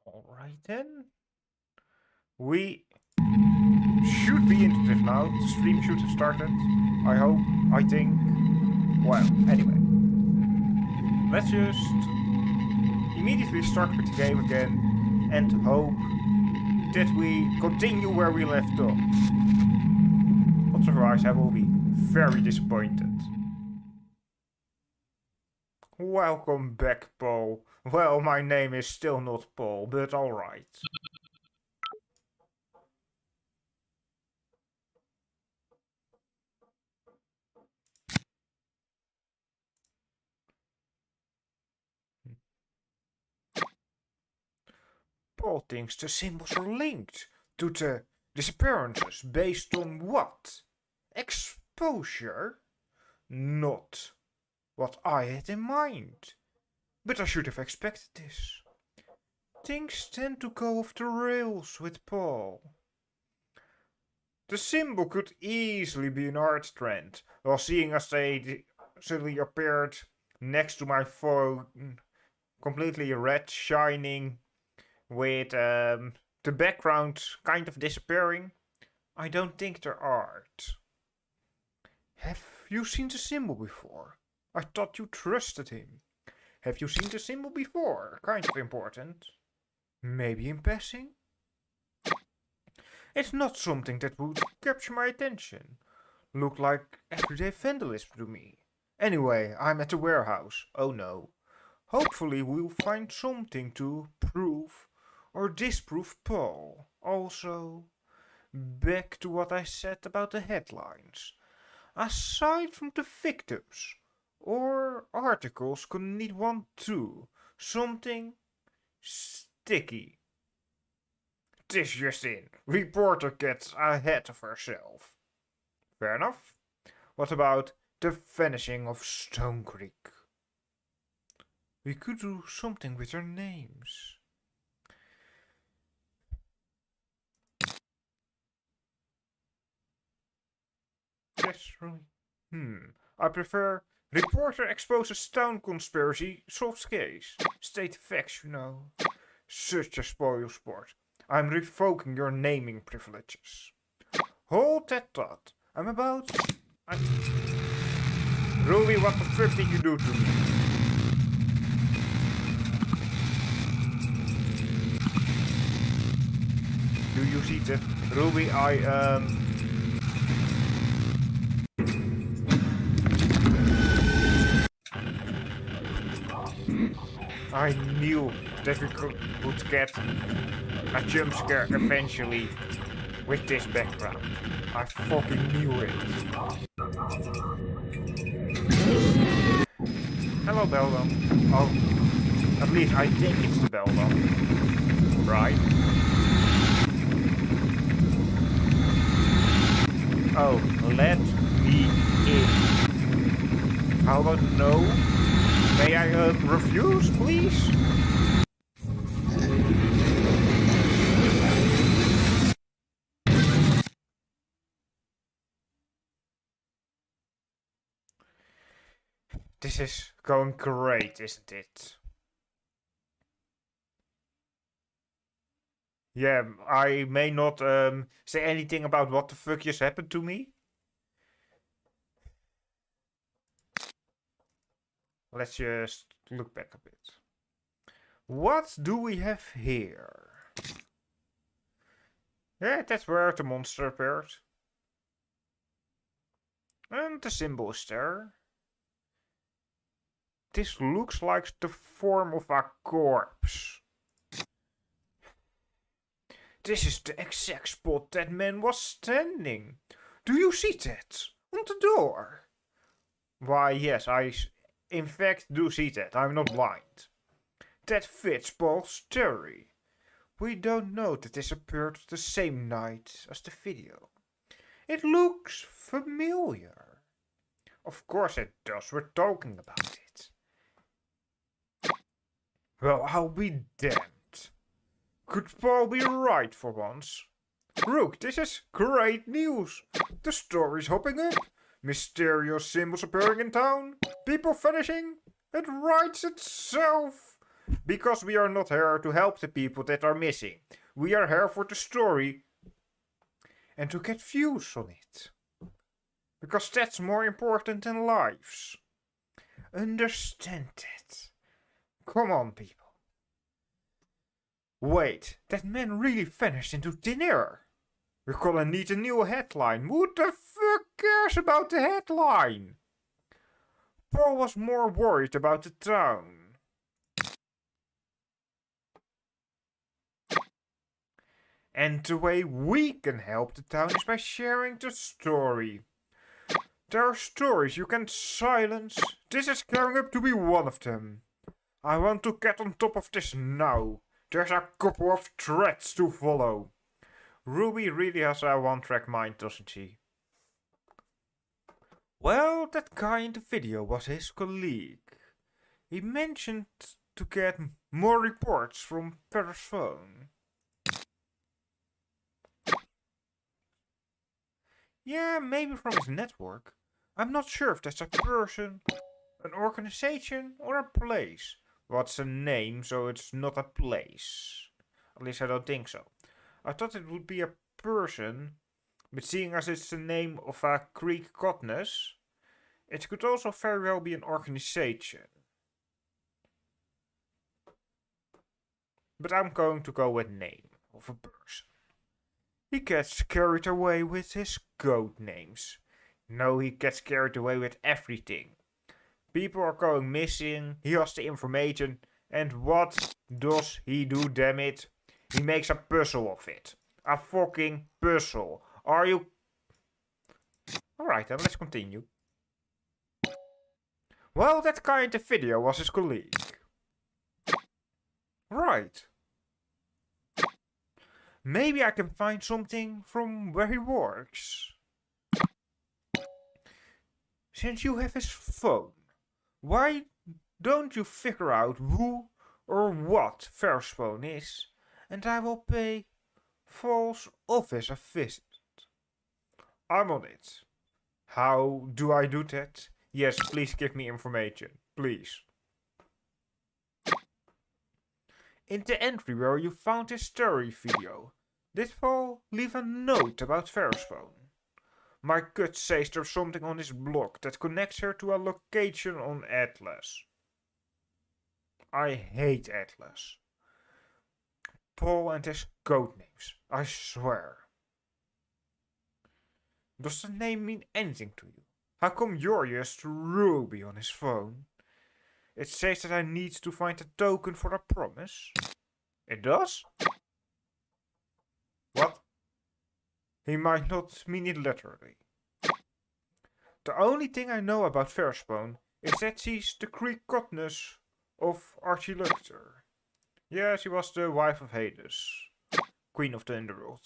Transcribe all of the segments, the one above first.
Alright then. We should be into this now. The stream should have started. I hope. I think. Well, anyway. Let's just immediately start with the game again and hope that we continue where we left off. Otherwise I will be very disappointed. Welcome back, Paul. Well, my name is still not Paul, but alright. Paul thinks the symbols are linked to the disappearances based on what? Exposure? Not what I had in mind. But I should have expected this. Things tend to go off the rails with Paul. The symbol could easily be an art trend, while seeing as they suddenly appeared next to my phone, completely red, shining, with the background kind of disappearing. I don't think they're art. Have you seen the symbol before? I thought you trusted him. Have you seen the symbol before? Kind of important. Maybe in passing? It's not something that would capture my attention. Look like everyday vandalism to me. Anyway, I'm at the warehouse. Oh no. Hopefully we'll find something to prove or disprove Paul. Also, back to what I said about the headlines. Aside from the victims, or articles could need one too. Something sticky. This just in. Reporter gets ahead of herself. Fair enough. What about the vanishing of Stone Creek? We could do something with their names. That's really... I prefer reporter exposes town conspiracy, solves case. State facts, you know. Such a spoil sport. I'm revoking your naming privileges. Hold that thought. Ruby, what the fuck did you do to me? Do you see that? Ruby, I knew that we would get a jump scare eventually with this background. I fucking knew it. Hello, Beldam. Oh, at least I think it's the Beldam. Right? Oh, let me in. How about no? May I refuse, please? This is going great, isn't it? Yeah, I may not say anything about what the fuck just happened to me. Let's just look back a bit. What do we have here? Yeah, that's where the monster appeared. And the symbol is there. This looks like the form of a corpse. This is the exact spot that man was standing. Do you see that? On the door. Why, yes, I in fact do see that. I'm not blind. That fits Paul's theory. We don't know that this appeared the same night as the video. It looks familiar. Of course it does. We're talking about it. Well, I'll be damned. Could Paul be right for once? Rook, this is great news. The story's hopping up. Mysterious symbols appearing in town. People vanishing. It writes itself. Because we are not here to help the people that are missing. We are here for the story and to get views on it. Because that's more important than lives. Understand that. Come on, people. Wait, that man really vanished into thin air. We're gonna need a new headline. Who the fuck cares about the headline? Paul was more worried about the town. And the way we can help the town is by sharing the story. There are stories you can silence. This is gearing up to be one of them. I want to get on top of this now. There's a couple of threads to follow. Ruby really has a one-track mind, doesn't she? Well, that guy in the video was his colleague. He mentioned to get more reports from Ferris phone. Yeah, maybe from his network. I'm not sure if that's a person, an organization, or a place. What's a name, so it's not a place? At least I don't think so. I thought it would be a person, but seeing as it's the name of a Greek goddess, it could also very well be an organization. But I'm going to go with name of a person. He gets carried away with his code names. No, he gets carried away with everything. People are going missing, he has the information, and what does he do, damn it? He makes a puzzle of it. A fucking puzzle. Are you... Alright then, let's continue. Well, that guy in the video was his colleague. Right. Maybe I can find something from where he works. Since you have his phone, why don't you figure out who or what Ferris phone is, and I will pay Falls office a visit. I'm on it. How do I do that? Yes, please give me information. Please. In the entry where you found his story video, did Paul leave a note about Ferris phone? My gut says there's something on his blog that connects her to a location on Atlas. I hate Atlas. Paul and his code names, I swear. Does the name mean anything to you? How come you're just Ruby on his phone? It says that I need to find a token for a promise. It does? What? He might not mean it literally. The only thing I know about Ferrisbone is that she's the Greek goddess of Archiluctor. Yeah, she was the wife of Hades, queen of the underworld.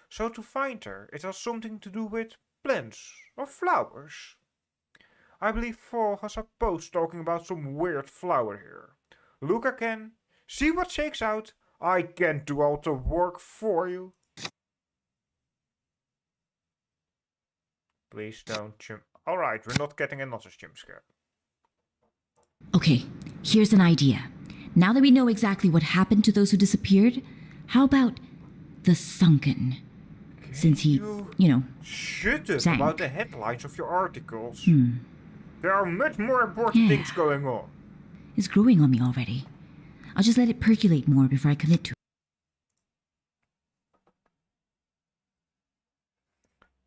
So to find her, it has something to do with plants or flowers. I believe Fall has a post talking about some weird flower here. Look again, see what shakes out. I can't do all the work for you. Please don't jump. Alright, we're not getting another jump scare. Okay, here's an idea. Now that we know exactly what happened to those who disappeared, how about the sunken? Since he, shut up sank. about the headlines of your articles. There are much more important things going on. It's growing on me already. I'll just let it percolate more before I commit to it.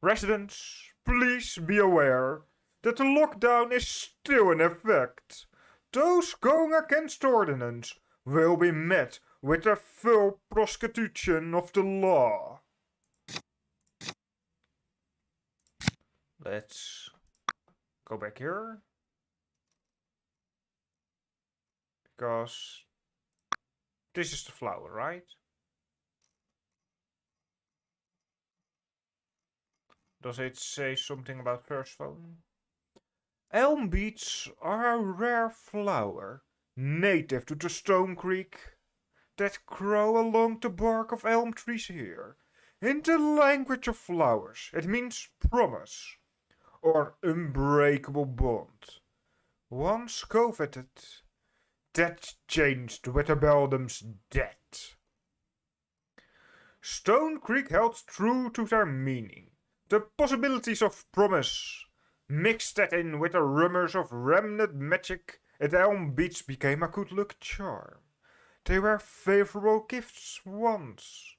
Residents, please be aware that the lockdown is still in effect. Those going against ordinance will be met with the full prosecution of the law. Let's go back here. Because this is the flower, right? Does it say something about first phone? Elm beets are a rare flower, native to the Stone Creek, that grow along the bark of elm trees here. In the language of flowers, it means promise, or unbreakable bond. Once coveted, that changed with the Beldam's death. Stone Creek held true to their meaning. The possibilities of promise. Mix that in with the rumors of remnant magic at Elm Beach became a good luck charm. They were favorable gifts once.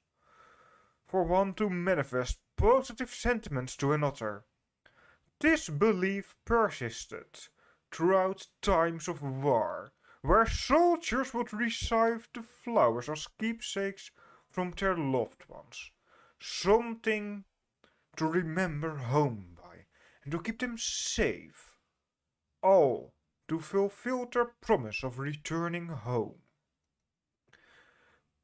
For one to manifest positive sentiments to another. This belief persisted throughout times of war, where soldiers would receive the flowers as keepsakes from their loved ones. Something to remember home by and to keep them safe. All to fulfill their promise of returning home.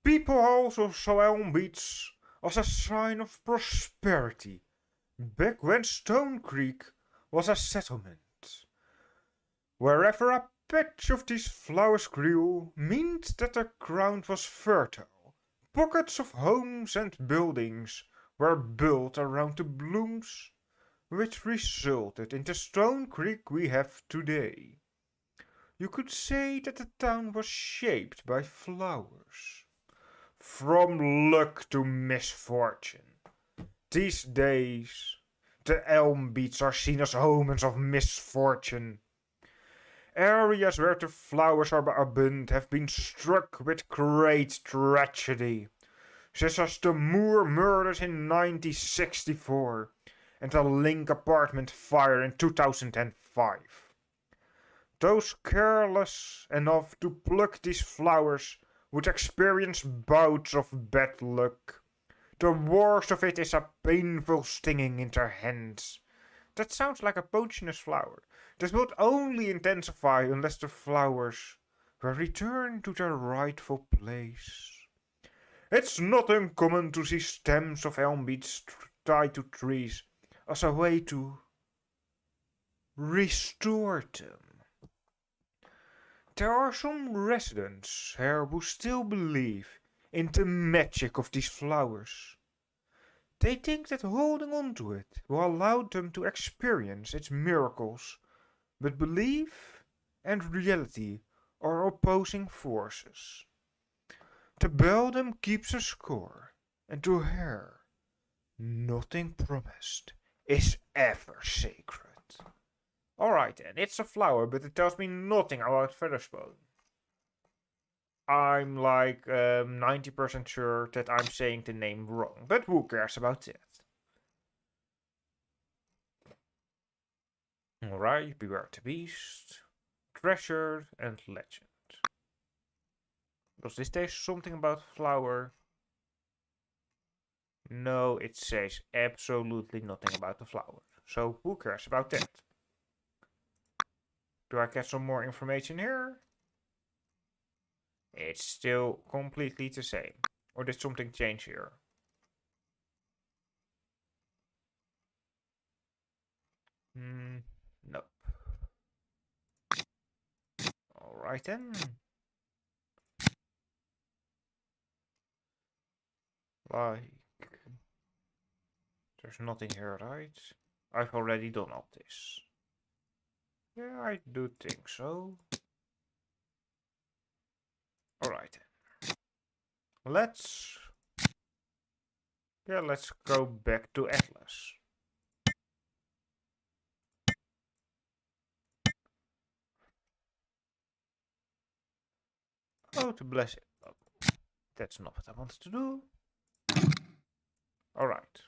People also saw Elm Beach as a sign of prosperity, back when Stone Creek was a settlement. Wherever a patch of these flowers grew meant that the ground was fertile. Pockets of homes and buildings were built around the blooms, which resulted in the Stone Creek we have today. You could say that the town was shaped by flowers. From luck to misfortune. These days, the Elm Beats are seen as omens of misfortune. Areas where the flowers are abundant have been struck with great tragedy, such as the Moore murders in 1964 and the Link apartment fire in 2005. Those careless enough to pluck these flowers would experience bouts of bad luck. The worst of it is a painful stinging in their hands. That sounds like a poisonous flower. This would only intensify unless the flowers were returned to their rightful place. It's not uncommon to see stems of elm beets tied to trees as a way to restore them. There are some residents here who still believe in the magic of these flowers. They think that holding on to it will allow them to experience its miracles, but belief and reality are opposing forces. The Beldam keeps a score, and to her, nothing promised is ever sacred. Alright then, it's a flower, but it tells me nothing about Featherspawn. I'm like 90% sure that I'm saying the name wrong, but who cares about that? Alright, beware the beast, treasure and legend. Does this say something about flower? No, it says absolutely nothing about the flower. So who cares about that? Do I get some more information here? It's still completely the same. Or did something change here? Nope. Alright then. Like... There's nothing here, right? I've already done all this. Yeah, I do think so. Alright then. Let's go back to Atlas. Oh, to bless it. Oh, that's not what I wanted to do. Alright.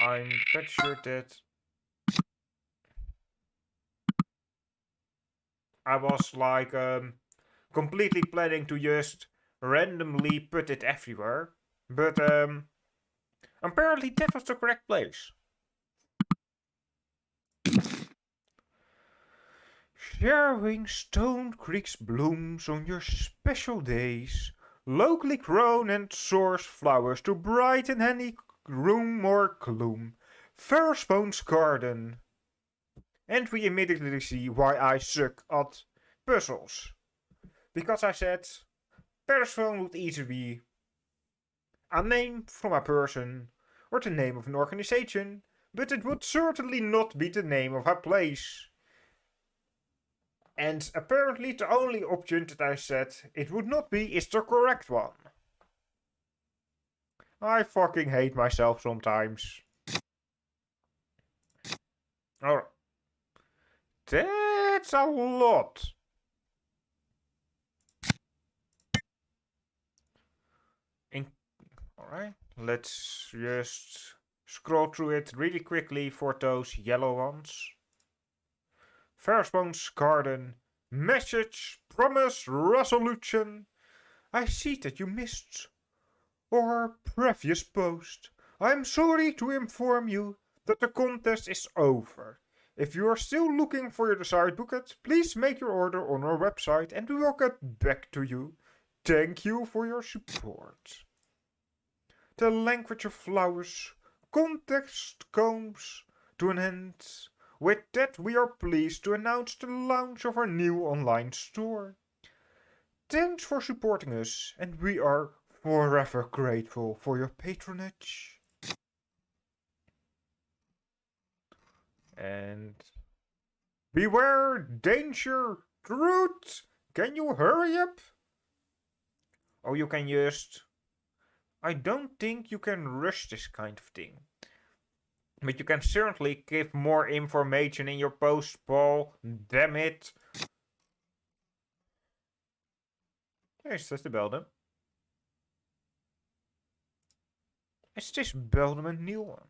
I'm pretty sure that I was like completely planning to just randomly put it everywhere, but apparently that was the correct place. Sharing Stone Creek's blooms on your special days, locally grown and source flowers to brighten any room or gloom. Fairspawne's garden. And we immediately see why I suck at puzzles. Because I said Fairspawne would either be a name from a person or the name of an organization, but it would certainly not be the name of a place. And apparently the only option that I said it would not be is the correct one. I fucking hate myself sometimes. Alright. That's a lot. Alright, let's just scroll through it really quickly for those yellow ones. Fairspawns Garden. Message, promise, resolution. I see that you missed our previous post. I am sorry to inform you that the contest is over. If you are still looking for your desired bouquet, please make your order on our website and we will get back to you. Thank you for your support. The language of flowers, context comes to an end. With that, we are pleased to announce the launch of our new online store. Thanks for supporting us, and we are forever grateful for your patronage. And beware, danger, truth! Can you hurry up? Oh, you can just... I don't think you can rush this kind of thing. But you can certainly give more information in your post, Paul. Damn it. Yes, that's the Beldam. Is this Beldam a new one?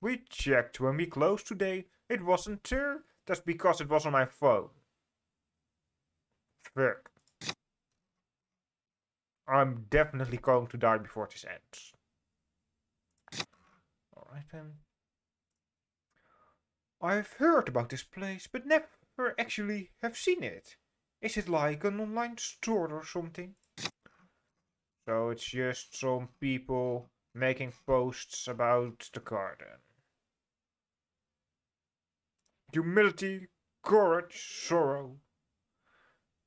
We checked when we closed today. It wasn't there. That's because it was on my phone. Fuck. I'm definitely going to die before this ends. Alright then. I've heard about this place, but never actually have seen it. Is it like an online store or something? So it's just some people making posts about the garden. Humility, courage, sorrow.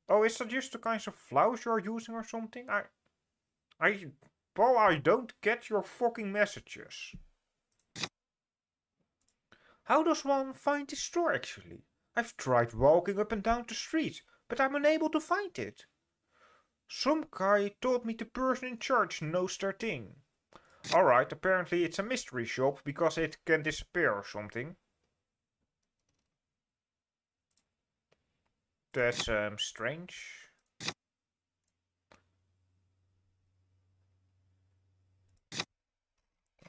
Oh, is that just the kinds of flowers you're using or something? Paul, I don't get your fucking messages. How does one find this store actually? I've tried walking up and down the street, but I'm unable to find it. Some guy told me the person in charge knows their thing. Alright, apparently it's a mystery shop because it can disappear or something. That's strange.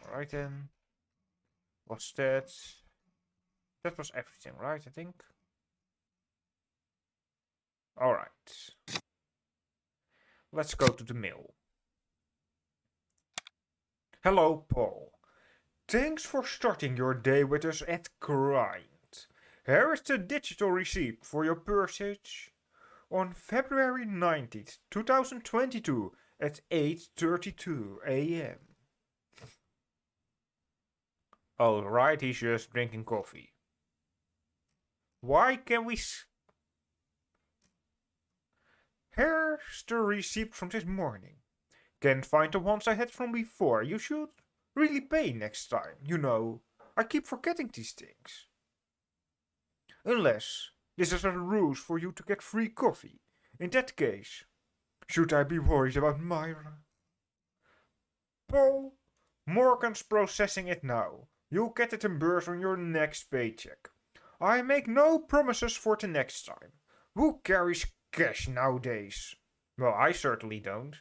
Alright then. What's that? That was everything, right, I think? Alright. Let's go to the mill. Hello, Paul. Thanks for starting your day with us at Grind. Here is the digital receipt for your purchase. On February 19th, 2022 at 8:32 a.m. Oh, right, he's just drinking coffee. Why can we... Here's the receipt from this morning. Can't find the ones I had from before. You should really pay next time. You know, I keep forgetting these things. Unless this is a ruse for you to get free coffee. In that case, should I be worried about Myra? Paul, Morgan's processing it now. You'll get it reimbursed on your next paycheck. I make no promises for the next time. Who carries cash nowadays? Well, I certainly don't.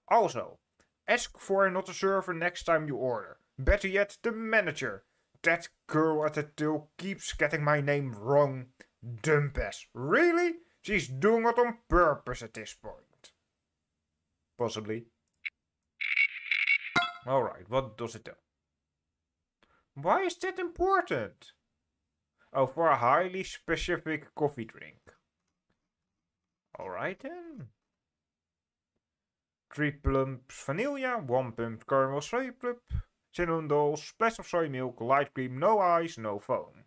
Also, ask for another server next time you order. Better yet, the manager. That girl at the till keeps getting my name wrong. Dumbass. Really? She's doing it on purpose at this point. Possibly. Alright, what does it do? Why is that important? Oh, for a highly specific coffee drink. Alright then. 3 pumps vanilla, 1 pump caramel syrup, cinnamon dolls, splash of soy milk, light cream, no ice, no foam.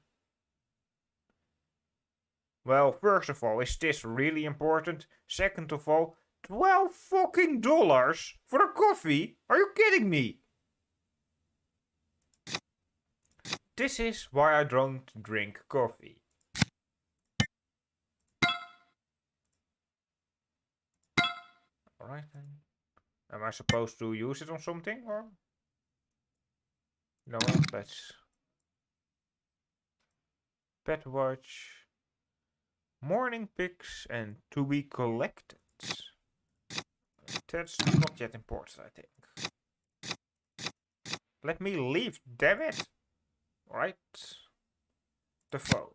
Well, first of all, is this really important? Second of all, $12 fucking for a coffee? Are you kidding me? This is why I don't drink coffee. Alright then. Am I supposed to use it on something or? You know what, let's... Pet watch. Morning pics and to be collected. That's not yet important, I think. Let me leave, damn it! Right. The phone.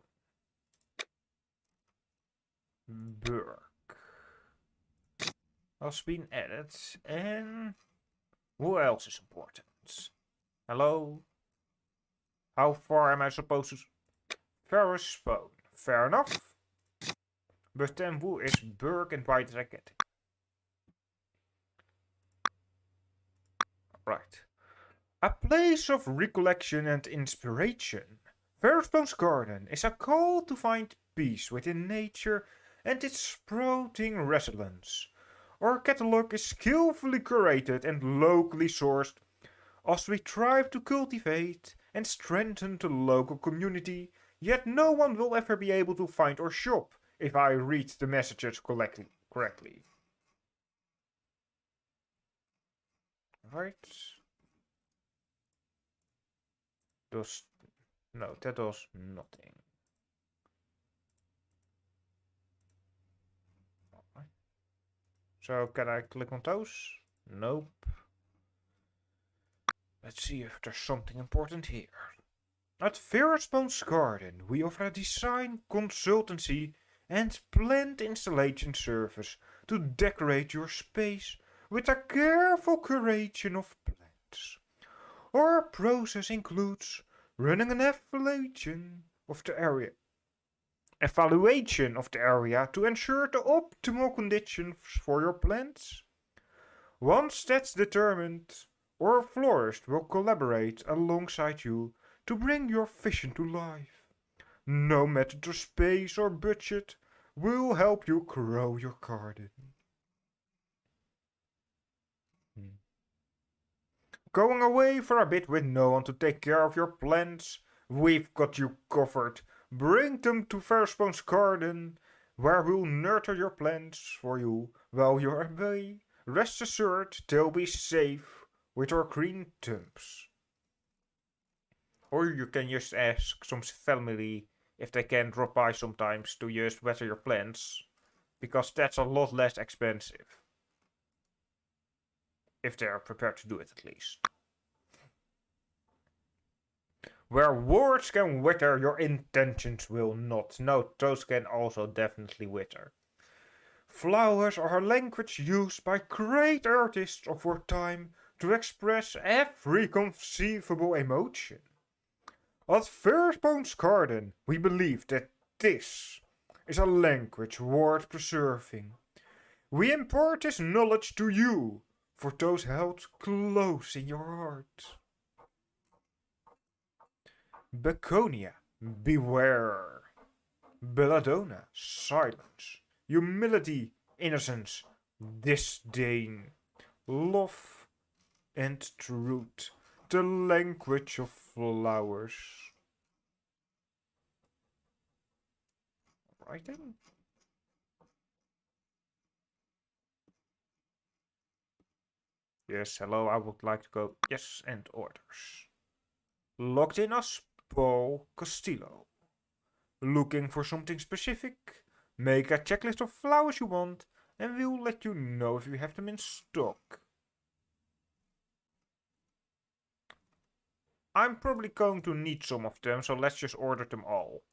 Burke. Has been added. And who else is important? Hello? How far am I supposed to... Ferris phone. Fair enough. But then who is Burke and why did I get it? Right. A place of recollection and inspiration. Fairstone's Garden is a call to find peace within nature and its sprouting resilience. Our catalogue is skillfully curated and locally sourced as we strive to cultivate and strengthen the local community, yet no one will ever be able to find or shop if I read the messages correctly. Right. No, that does nothing. Alright. So can I click on those? Nope. Let's see if there's something important here. At Fairstone's Garden, we offer a design, consultancy and plant installation service to decorate your space with a careful curation of plants. Our process includes running an evaluation of the area to ensure the optimal conditions for your plants. Once that's determined, our florist will collaborate alongside you to bring your vision to life. No matter the space or budget, we'll help you grow your garden. Going away for a bit with no one to take care of your plants? We've got you covered. Bring them to Fairstone's Garden, where we'll nurture your plants for you while you're away. Rest assured, they'll be safe with our green thumbs. Or you can just ask some family if they can drop by sometimes to just water your plants, because that's a lot less expensive. If they are prepared to do it, at least. Where words can wither, your intentions will not. No, those can also definitely wither. Flowers are a language used by great artists of our time to express every conceivable emotion. At Fairstone's Garden, we believe that this is a language worth preserving. We impart this knowledge to you, for those held close in your heart. Begonia, beware. Belladonna, silence. Humility, innocence, disdain. Love and truth, the language of flowers. Right then. Yes, hello, I would like to go. Yes, and orders. Logged in as Paul Castillo. Looking for something specific? Make a checklist of flowers you want, and we'll let you know if we have them in stock. I'm probably going to need some of them, so let's just order them all.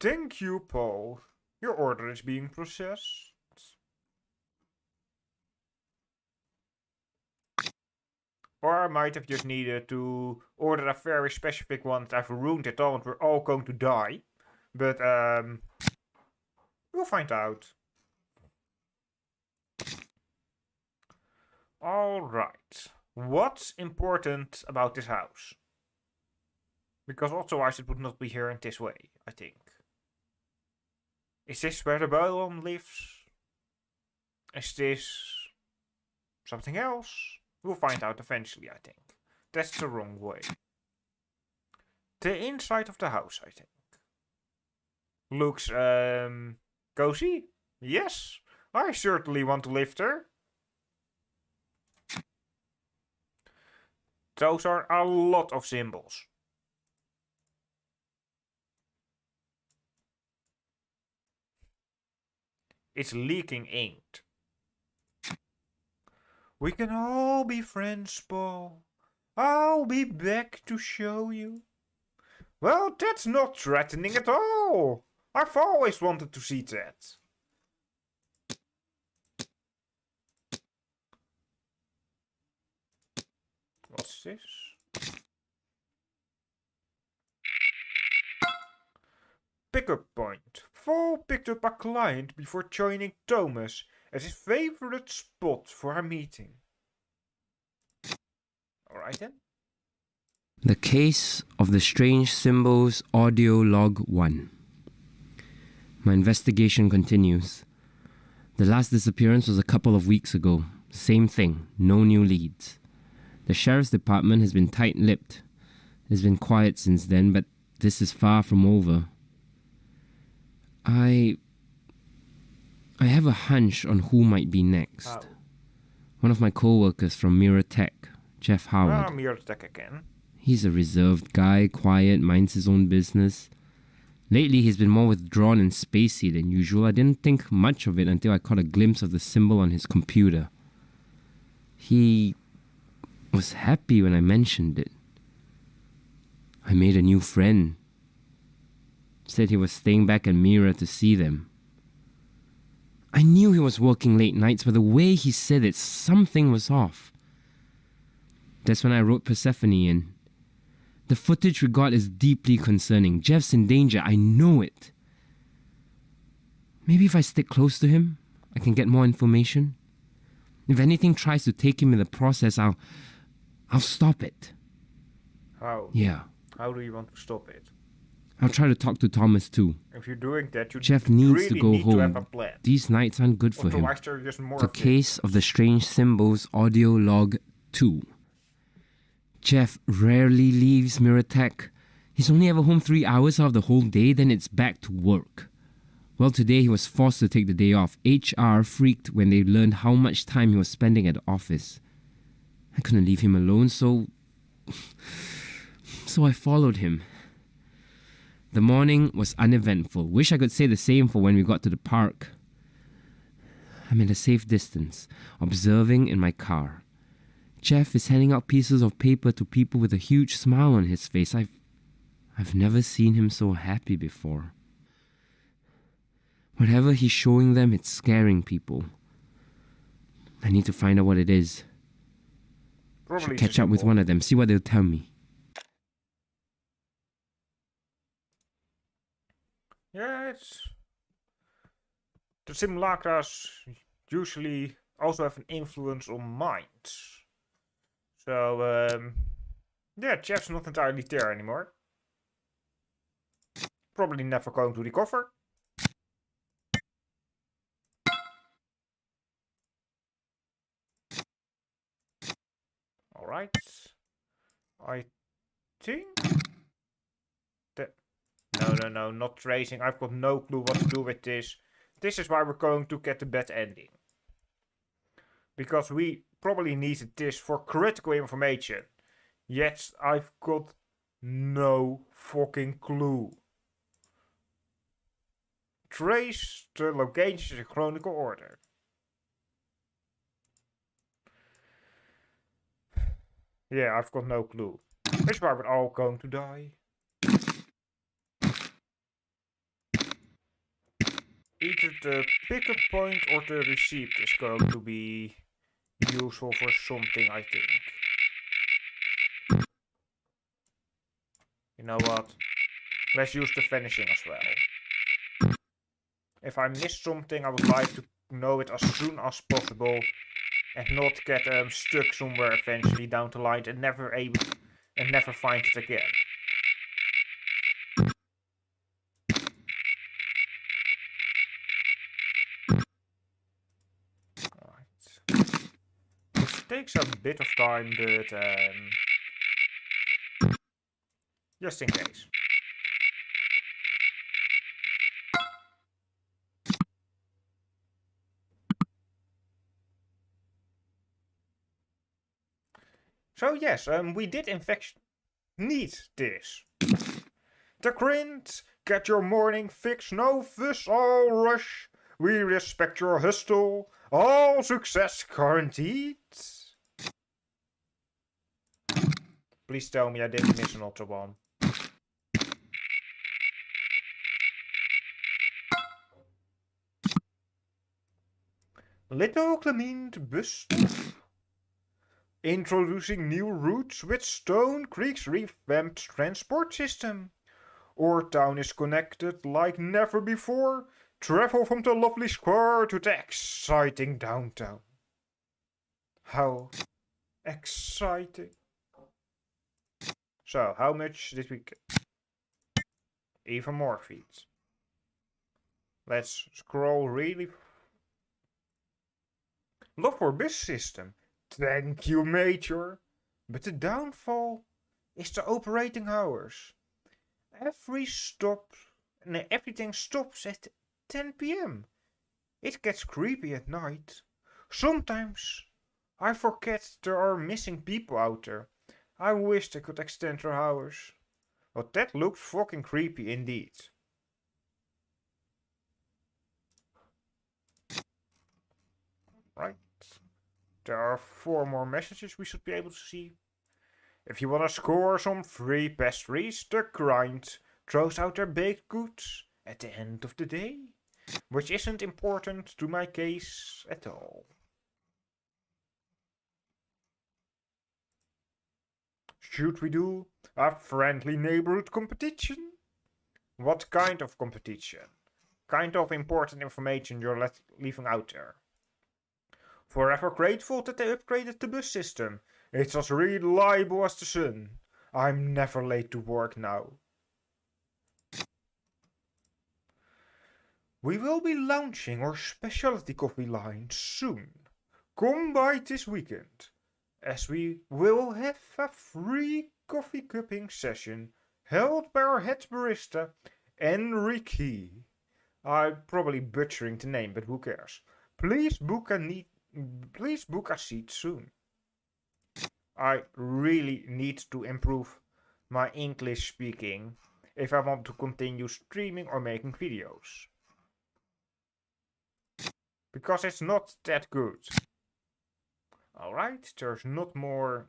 Thank you, Paul. Your order is being processed. Or I might have just needed to order a very specific one that I've ruined it all and we're all going to die. But, we'll find out. Alright. What's important about this house? Because otherwise it would not be here in this way, I think. Is this where the Beldam lives? Is this something else? We'll find out eventually, I think. That's the wrong way. The inside of the house, I think. Looks, cozy? Yes, I certainly want to live there. Those are a lot of symbols. It's leaking ink. We can all be friends, Paul. I'll be back to show you. Well, that's not threatening at all. I've always wanted to see that. What's this? Pickup point. Paul picked up a client before joining Thomas as his favorite spot for a meeting. Alright then. The Case of the Strange Symbols Audio Log 1. My investigation continues. The last disappearance was a couple of weeks ago. Same thing, no new leads. The sheriff's department has been tight-lipped. It's been quiet since then, but this is far from over. I have a hunch on who might be next. One of my co-workers from Mirror Tech, Jeff Howard. Mirror Tech again. He's a reserved guy, quiet, minds his own business. Lately, he's been more withdrawn and spacey than usual. I didn't think much of it until I caught a glimpse of the symbol on his computer. He was happy when I mentioned it. I made a new friend. Said he was staying back at Mira to see them. I knew he was working late nights, but the way he said it, something was off. That's when I wrote Persephone in. The footage we got is deeply concerning. Jeff's in danger, I know it. Maybe if I stick close to him, I can get more information. If anything tries to take him in the process, I'll stop it. How? Yeah. How do you want to stop it? I'll try to talk to Thomas too. If you're doing that, you Jeff needs really to go need home. to have a plan. These nights aren't good for him. Otherwise, there are just more The of Case of the Strange Symbols Audio Log 2. Jeff rarely leaves Mirror Tech. He's only ever home 3 hours out of the whole day, then it's back to work. Well, today he was forced to take the day off. HR freaked when they learned how much time he was spending at the office. I couldn't leave him alone, so I followed him. The morning was uneventful. Wish I could say the same for when we got to the park. I'm at a safe distance, observing in my car. Jeff is handing out pieces of paper to people with a huge smile on his face. I've never seen him so happy before. Whatever he's showing them, it's scaring people. I need to find out what it is. Probably Should catch up with one of them, see what they'll tell me. Yeah, it's... The simulacras usually also have an influence on minds. So, yeah, Jeff's not entirely there anymore. Probably never going to recover. Alright. I think... No, not tracing. I've got no clue what to do with this. This is why we're going to get the bad ending. Because we probably needed this for critical information. Yet I've got no fucking clue. Trace the locations in chronicle order. Yeah, I've got no clue. That's why we're all going to die. Either the pickup point or the receipt is going to be useful for something, I think. You know what? Let's use the vanishing as well. If I missed something, I would like to know it as soon as possible and not get stuck somewhere eventually down the line and never find it again. takes a bit of time, but just in case. So yes, we did in fact need this. The grind, get your morning fix, no fuss, all rush. We respect your hustle, all success guaranteed. Please tell me I didn't miss another one. Little Clement bus stop. Introducing new routes with Stone Creek's revamped transport system. Our town is connected like never before. Travel from the lovely square to the exciting downtown. How exciting. So, how much did we get? Even more feet. Let's scroll really. Love for bus system. Thank you, Major. But the downfall is the operating hours. Everything stops at 10 p.m. It gets creepy at night. Sometimes I forget there are missing people out there. I wish they could extend their hours. But that looks fucking creepy indeed. Right. There are 4 more messages we should be able to see. If you wanna score some free pastries, the grind throws out their baked goods at the end of the day, which isn't important to my case at all. Should we do a friendly neighborhood competition? What kind of competition? Kind of important information you're leaving out there. Forever grateful that they upgraded the bus system. It's as reliable as the sun. I'm never late to work now. We will be launching our specialty coffee line soon. Come by this weekend, as we will have a free coffee cupping session held by our head barista, Enrique. I'm probably butchering the name, but who cares? Please book a seat soon. I really need to improve my English speaking if I want to continue streaming or making videos. Because it's not that good. Alright, there's not more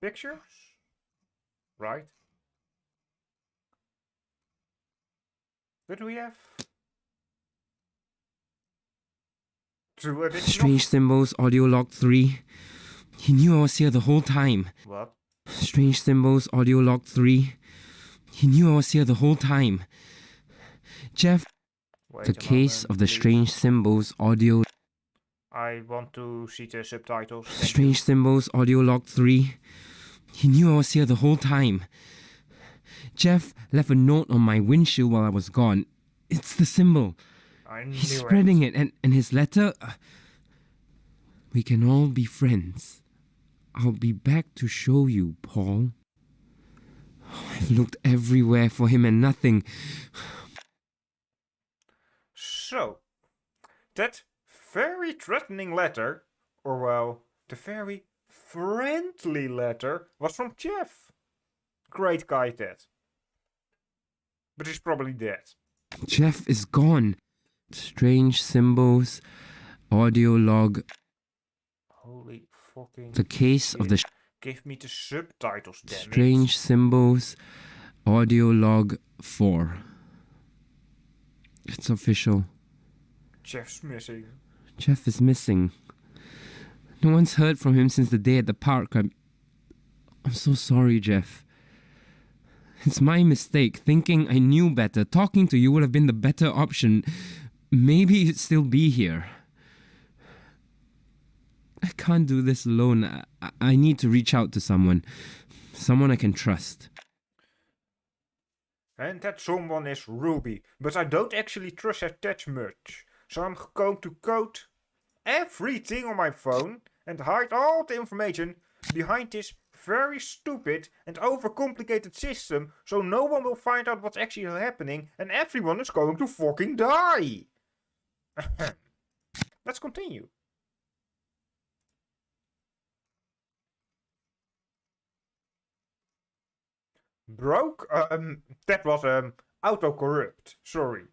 pictures. Right. But we have 2 additional. Strange symbols, audio log 3. He knew I was here the whole time. What? Strange symbols, audio log 3. He knew I was here the whole time. Jeff, Wait the case moment, of the please. strange symbols, audio. I want to see the subtitles. Strange symbols, audio log 3. He knew I was here the whole time. Jeff left a note on my windshield while I was gone. It's the symbol. I knew He's spreading it, and his letter. We can all be friends. I'll be back to show you, Paul. I've looked everywhere for him and nothing. So, that very threatening letter, or well, the very friendly letter, was from Jeff. Great guy, that. But he's probably dead. Jeff is gone. Strange symbols, audio log. Holy fucking The case of the shit. Give me the subtitles, damn it. strange symbols, audio log 4. It's official. Jeff's missing. Jeff is missing. No one's heard from him since the day at the park. I'm so sorry, Jeff. It's my mistake, thinking I knew better. Talking to you would have been the better option. Maybe you'd still be here. I can't do this alone. I need to reach out to someone. Someone I can trust. And that someone is Ruby, but I don't actually trust her that much. So I'm going to code everything on my phone and hide all the information behind this very stupid and overcomplicated system so no one will find out what's actually happening and everyone is going to fucking die. Let's continue. Broke? That was autocorrupt. Sorry.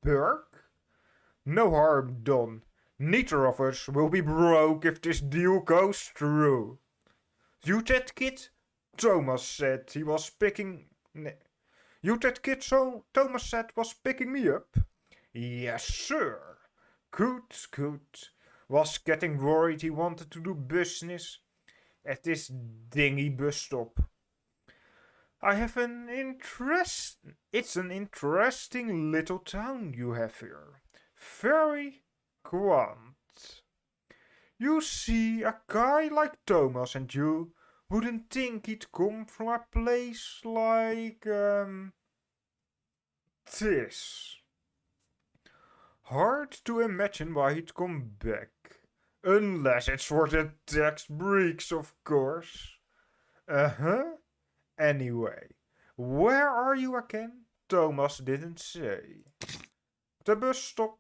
Burke? No harm done. Neither of us will be broke if this deal goes through. You that kid? Thomas said he was picking... You that kid so Thomas said was picking me up? Yes, sir. Good, good. Was getting worried he wanted to do business at this dingy bus stop. I have an interest... It's an interesting little town you have here. Very quaint. You see, a guy like Thomas and you wouldn't think he'd come from a place like, this. Hard to imagine why he'd come back. Unless it's for the tax breaks, of course. Uh-huh. Anyway, where are you again? Thomas didn't say. The bus stop.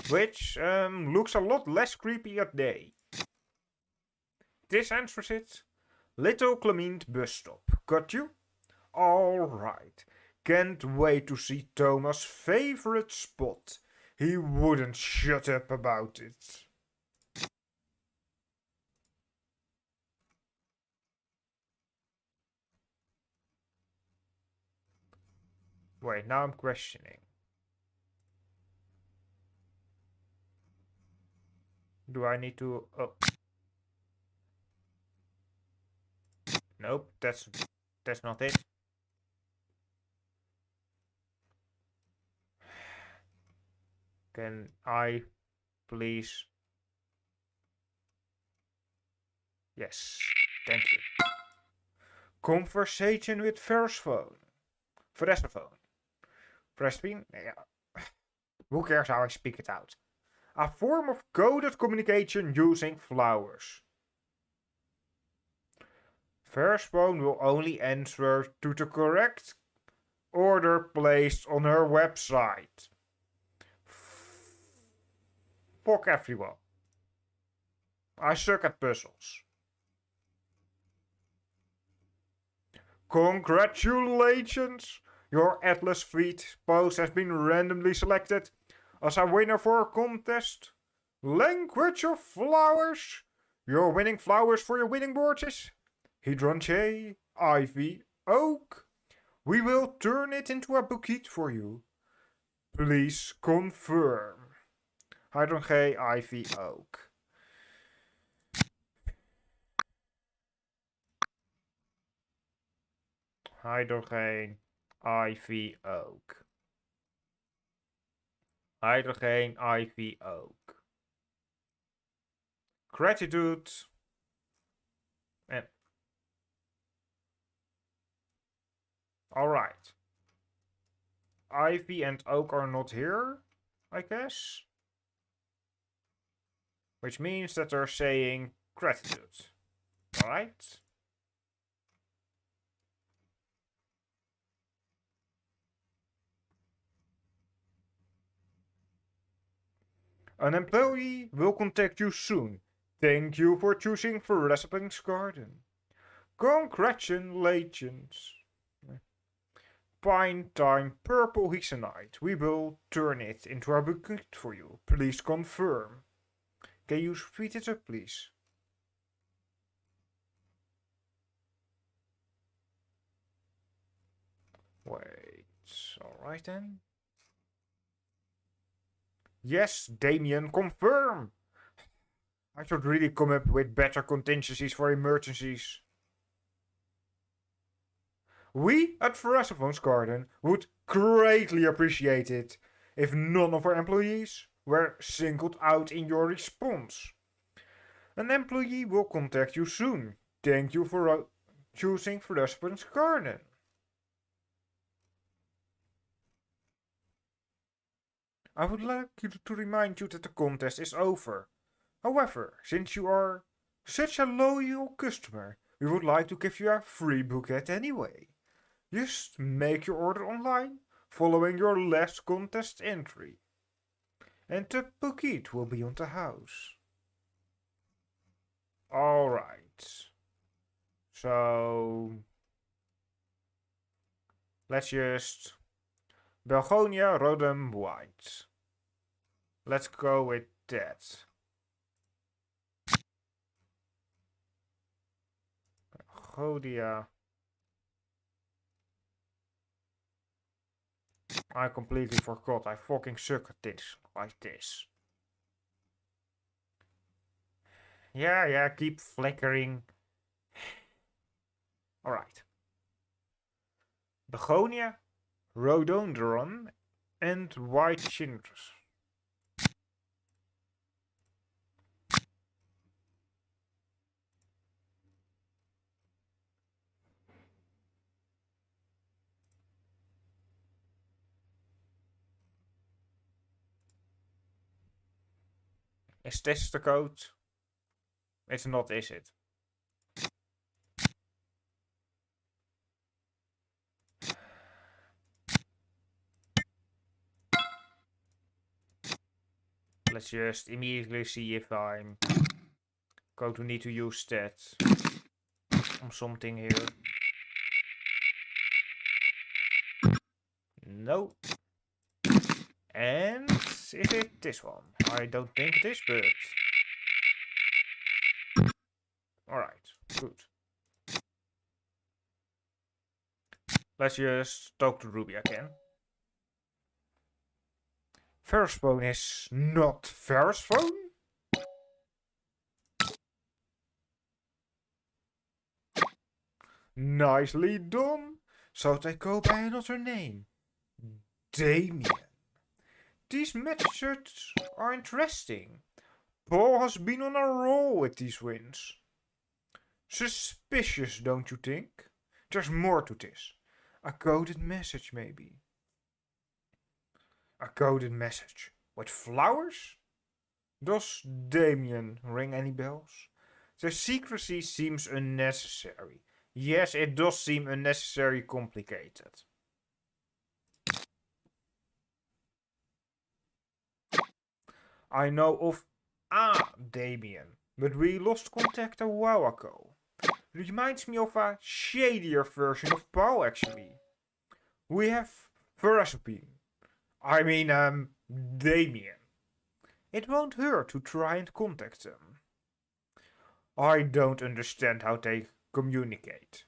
Which looks a lot less creepy at day. This answers it. Little Clement bus stop. Got you? Alright. Can't wait to see Thomas' favorite spot. He wouldn't shut up about it. Wait, now I'm questioning. Do I need to... Oh. Nope, that's not it. Can I please... Yes, thank you. Conversation with Versphone. Versphone? Yeah. Who cares how I speak it out? A form of coded communication using flowers. Versphone will only answer to the correct order placed on her website. Fuck everyone. I suck at puzzles. Congratulations! Your Atlas feed post has been randomly selected as a winner for a contest. Language of flowers. Your winning flowers for your winning boards is hydrangea, ivy, oak. We will turn it into a bouquet for you. Please confirm. Hydrangea, ivy, oak. Hydrogen, ivy, oak. Hydrogen, ivy, oak. Gratitude. And alright. Ivy and oak are not here, I guess. Which means that they're saying gratitude. Alright. An employee will contact you soon. Thank you for choosing Versappen's Garden. Congratulations. Pine time purple hexenite. We will turn it into a bouquet for you. Please confirm. Can you speed it up, please? Wait. Alright then. Yes, Damien, confirm! I should really come up with better contingencies for emergencies. We at Versappen's Garden would greatly appreciate it if none of our employees were singled out in your response. An employee will contact you soon. Thank you for choosing Versappen's Garden. I would like you to remind you that the contest is over. However, since you are such a loyal customer, we would like to give you a free bouquet anyway. Just make your order online, following your last contest entry. And the bouquet will be on the house. Alright. So... let's just... Belgonia, Rodham, White. Let's go with that. Belgonia. I completely forgot. I fucking suck at this. Like this. Yeah, keep flickering. Alright. Begonia, Rhododendron, and White Chintus. Is this the code? It's not, is it? Let's just immediately see if I'm going to need to use that on something here. No. And is it this one? I don't think it is, but... alright, good. Let's just talk to Ruby again. First phone is not first phone? Nicely done. So they go by another name. Damien. These messages are interesting. Paul has been on a roll with these wins. Suspicious, don't you think? There's more to this. A coded message, maybe. A coded message with flowers? Does Damien ring any bells? The secrecy seems unnecessary. Yes, it does seem unnecessarily complicated. I know of Damien, but we lost contact a while ago. Reminds me of a shadier version of Paul, actually. We have Verasapine. I mean, Damien. It won't hurt to try and contact them. I don't understand how they communicate.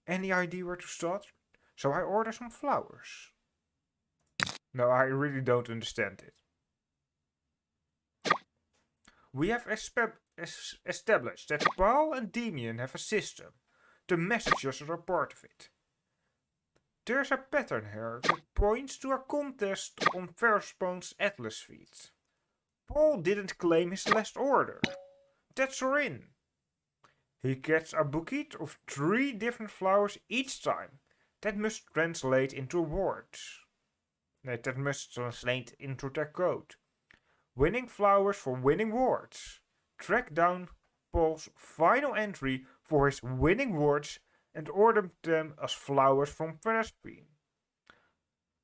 Any idea where to start? So I order some flowers. No, I really don't understand it. We have established that Paul and Damien have a system. The messages are a part of it. There's a pattern here that points to a contest on Verspoon's Atlas feed. Paul didn't claim his last order. That's our in. He gets a bouquet of 3 different flowers each time. That must translate into words. That must translate into their code. Winning flowers for winning words. Track down Paul's final entry for his winning words and order them as flowers from Verspoon.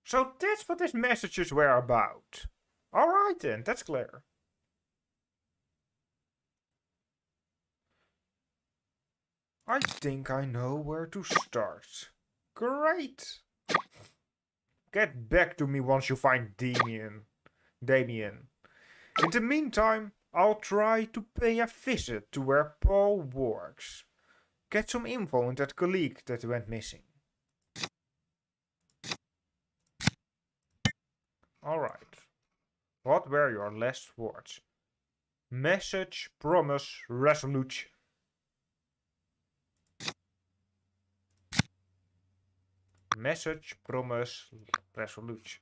So that's what these messages were about. Alright then, that's clear. I think I know where to start. Great! Get back to me once you find Damien. In the meantime, I'll try to pay a visit to where Paul works. Get some info on that colleague that went missing. Alright. What were your last words? Message, promise, resolution. Message, promise, resolution.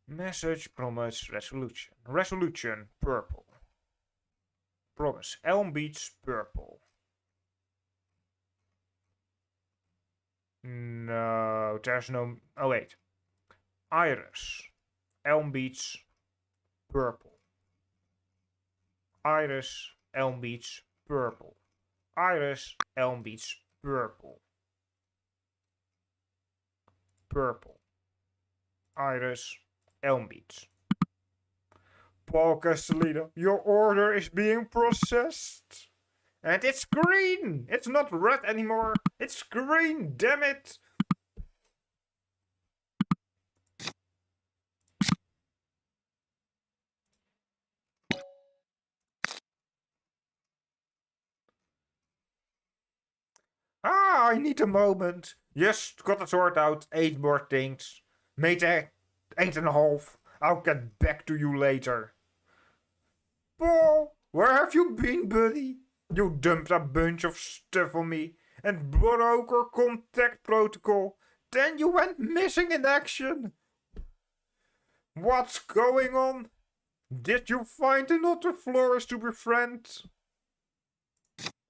Message, promise, resolution. Resolution, purple. Promise, Elm Beach, purple. No, there's no... oh wait. Iris. Elm Beach, purple. Iris, Elm Beach, purple. Iris, Elm Beach, purple. Purple. Iris, Elm Beach. Paul Castellino, your order is being processed. And it's green! It's not red anymore. It's green, damn it! Ah, I need a moment. Just gotta sort out 8 more things. Mate, 8.5. I'll get back to you later. Paul, where have you been, buddy? You dumped a bunch of stuff on me and broke our contact protocol. Then you went missing in action. What's going on? Did you find another florist to befriend?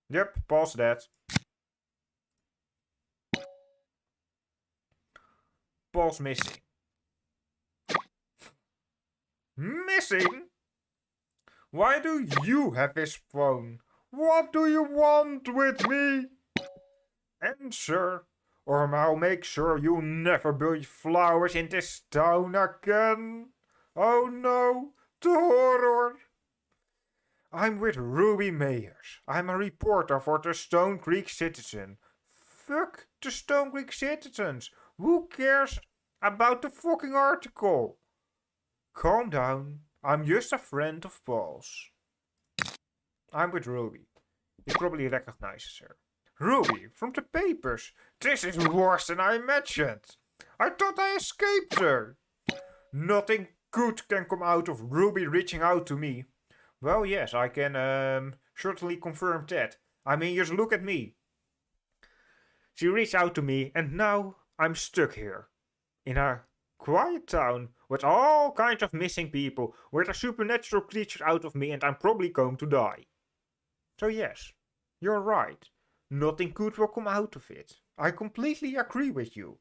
Yep, Paul's dead. Paul's missing. Missing? Why do you have his phone? What do you want with me? Answer, or I'll make sure you never buy flowers in this town again. Oh no, the horror. I'm with Ruby Mayers. I'm a reporter for the Stone Creek Citizen. Fuck the Stone Creek Citizens. Who cares about the fucking article? Calm down. I'm just a friend of Paul's. I'm with Ruby. You probably recognize her. Ruby, from the papers. This is worse than I imagined. I thought I escaped her. Nothing good can come out of Ruby reaching out to me. Well, yes, I can certainly confirm that. I mean, just look at me. She reached out to me and now I'm stuck here. In a quiet town with all kinds of missing people, with a supernatural creature out of me, and I'm probably going to die. So yes, you're right. Nothing good will come out of it. I completely agree with you.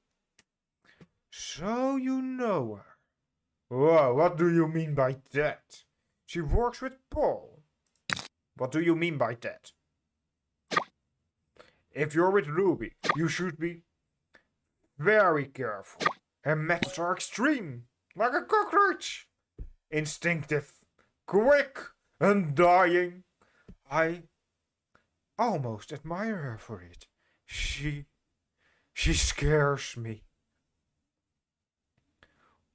So you know her. Whoa, what do you mean by that? She works with Paul. What do you mean by that? If you're with Ruby, you should be very careful. Her methods are extreme, like a cockroach. Instinctive, quick, undying. I almost admire her for it. She scares me.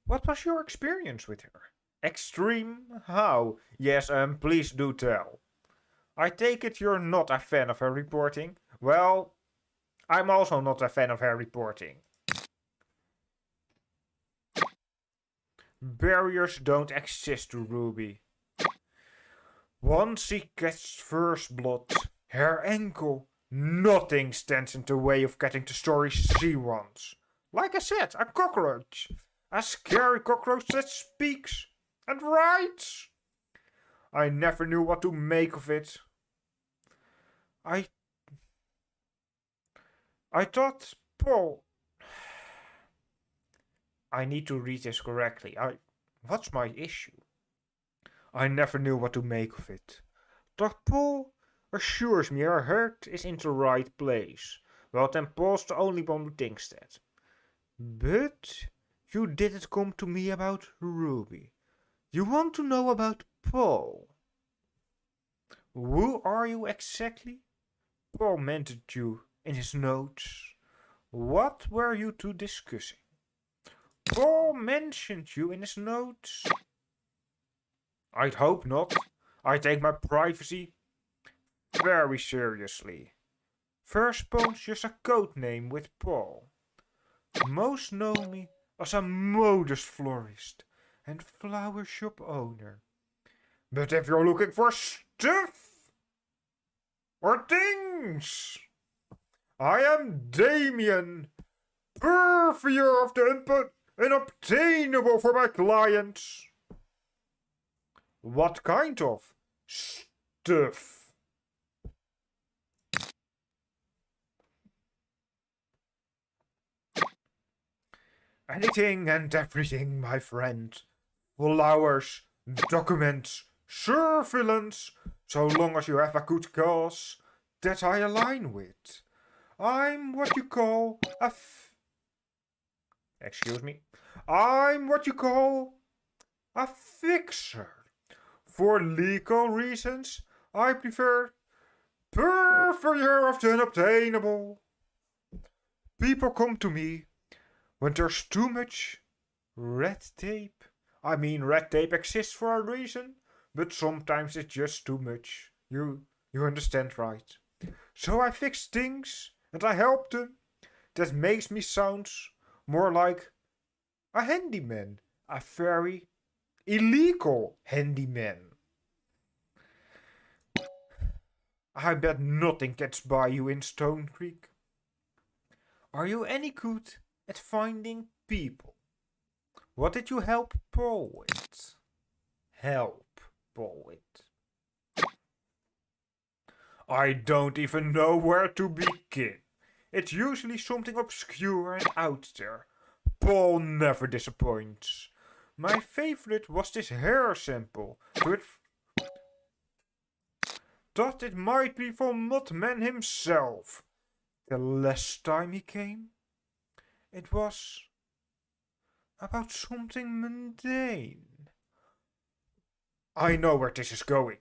What was your experience with her? Extreme? How? Yes, please do tell. I take it you're not a fan of her reporting? Well, I'm also not a fan of her reporting. Barriers don't exist to Ruby. Once she gets first blood, her ankle, nothing stands in the way of getting the story she wants. Like I said, a cockroach. A scary cockroach that speaks and writes. I never knew what to make of it. I thought Paul... I need to read this correctly. What's my issue? I never knew what to make of it. Dr. Paul assures me her heart is in the right place. Well, then Paul's the only one who thinks that. But you didn't come to me about Ruby. You want to know about Paul. Who are you exactly? Paul mentioned you in his notes. What were you two discussing? Paul mentioned you in his notes. I'd hope not. I take my privacy very seriously. Firstborn's just a code name with Paul. Most know me as a modest florist and flower shop owner. But if you're looking for stuff or things, I am Damien, purveyor of the unobtainable for my clients. What kind of stuff? Anything and everything, my friend. flowers, documents, surveillance, so long as you have a good cause that I align with. I'm what you call excuse me. I'm what you call a fixer. For legal reasons, I prefer perfect unobtainable. People come to me when there's too much red tape. I mean, red tape exists for a reason, but sometimes it's just too much. You understand, right? So I fix things and I help them. That makes me sound more like a handyman, a very illegal handyman. I bet nothing gets by you in Stone Creek. Are you any good at finding people? What did you help Paul with? Help Paul with? I don't even know where to begin. It's usually something obscure and out there. Paul never disappoints. My favorite was this hair sample, but thought it might be from Mothman himself. The last time he came, it was about something mundane. I know where this is going.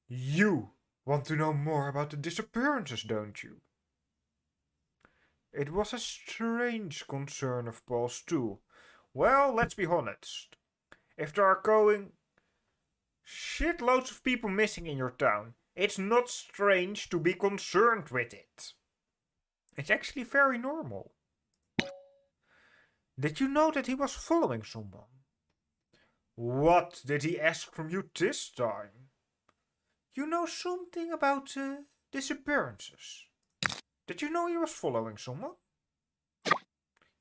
You want to know more about the disappearances, don't you? It was a strange concern of Paul's too. Well, let's be honest. If there are going shitloads of people missing in your town, it's not strange to be concerned with it. It's actually very normal. Did you know that he was following someone? What did he ask from you this time? You know something about disappearances. Did you know he was following someone?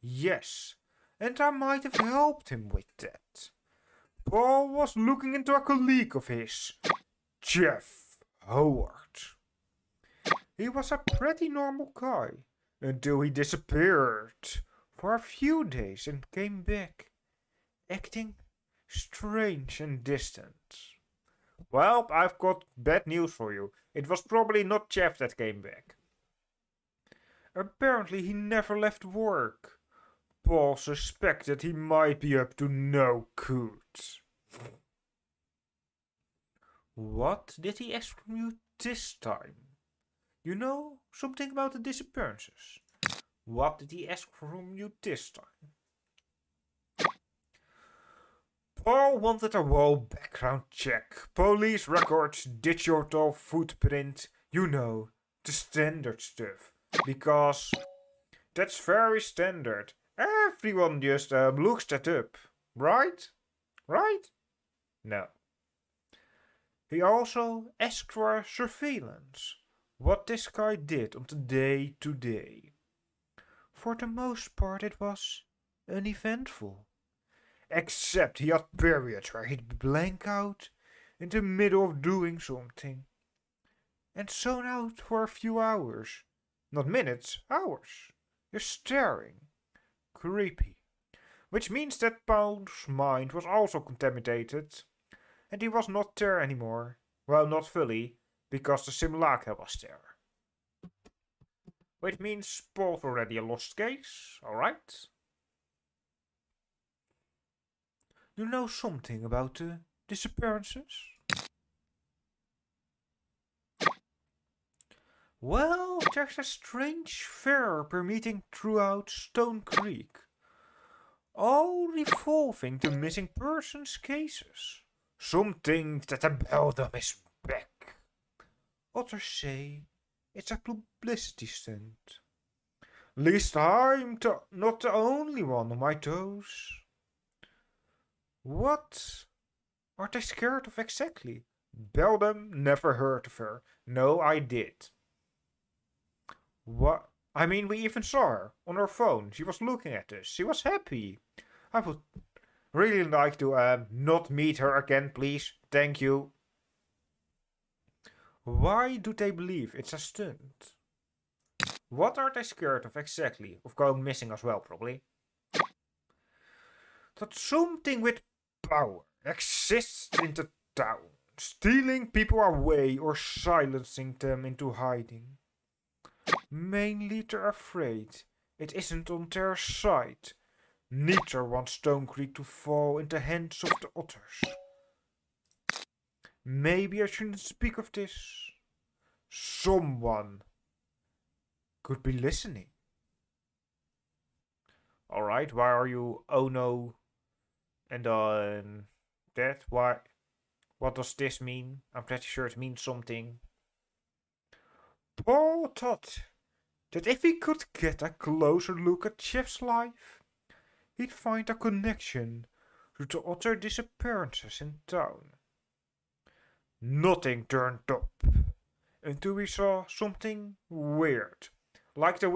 Yes, and I might have helped him with that. Paul was looking into a colleague of his, Jeff Howard. He was a pretty normal guy until he disappeared for a few days and came back, acting strange and distant. Well, I've got bad news for you. It was probably not Jeff that came back. Apparently he never left work. Paul suspected he might be up to no good. What did he ask from you this time? You know something about the disappearances. What did he ask from you this time? Paul wanted a whole background check, police records, digital footprint, you know, the standard stuff. Because that's very standard. Everyone just looks that up, right? Right? No. He also asked for surveillance. What this guy did on the day to day. For the most part it was uneventful. Except he had periods where he'd blank out in the middle of doing something. And zone out for a few hours. Not minutes, hours. Just staring. Creepy. Which means that Paul's mind was also contaminated. And he was not there anymore. Well, not fully, because the Simulacra was there. Which means Paul's already a lost case, alright? You know something about the disappearances? Well, there's a strange fair permitting throughout Stone Creek. All revolving the missing persons cases. Some think that the Beldam is back. Others say it's a publicity stunt. Least I'm not the only one on my toes. What are they scared of exactly? Beldam, never heard of her. No, I did. What? I mean, we even saw her on her phone. She was looking at us. She was happy. I would really like to not meet her again, please. Thank you. Why do they believe it's a stunt? What are they scared of exactly? Of going missing as well, probably. That something with power exists in the town, stealing people away or silencing them into hiding. Mainly they're afraid it isn't on their side. Neither wants Stone Creek to fall in the hands of the otters. Maybe I shouldn't speak of this. Someone could be listening. Alright, why are you oh no and that? Why? What does this mean? I'm pretty sure it means something. Paul thought that if he could get a closer look at Jeff's life, he'd find a connection to the other disappearances in town. Nothing turned up until we saw something weird, like the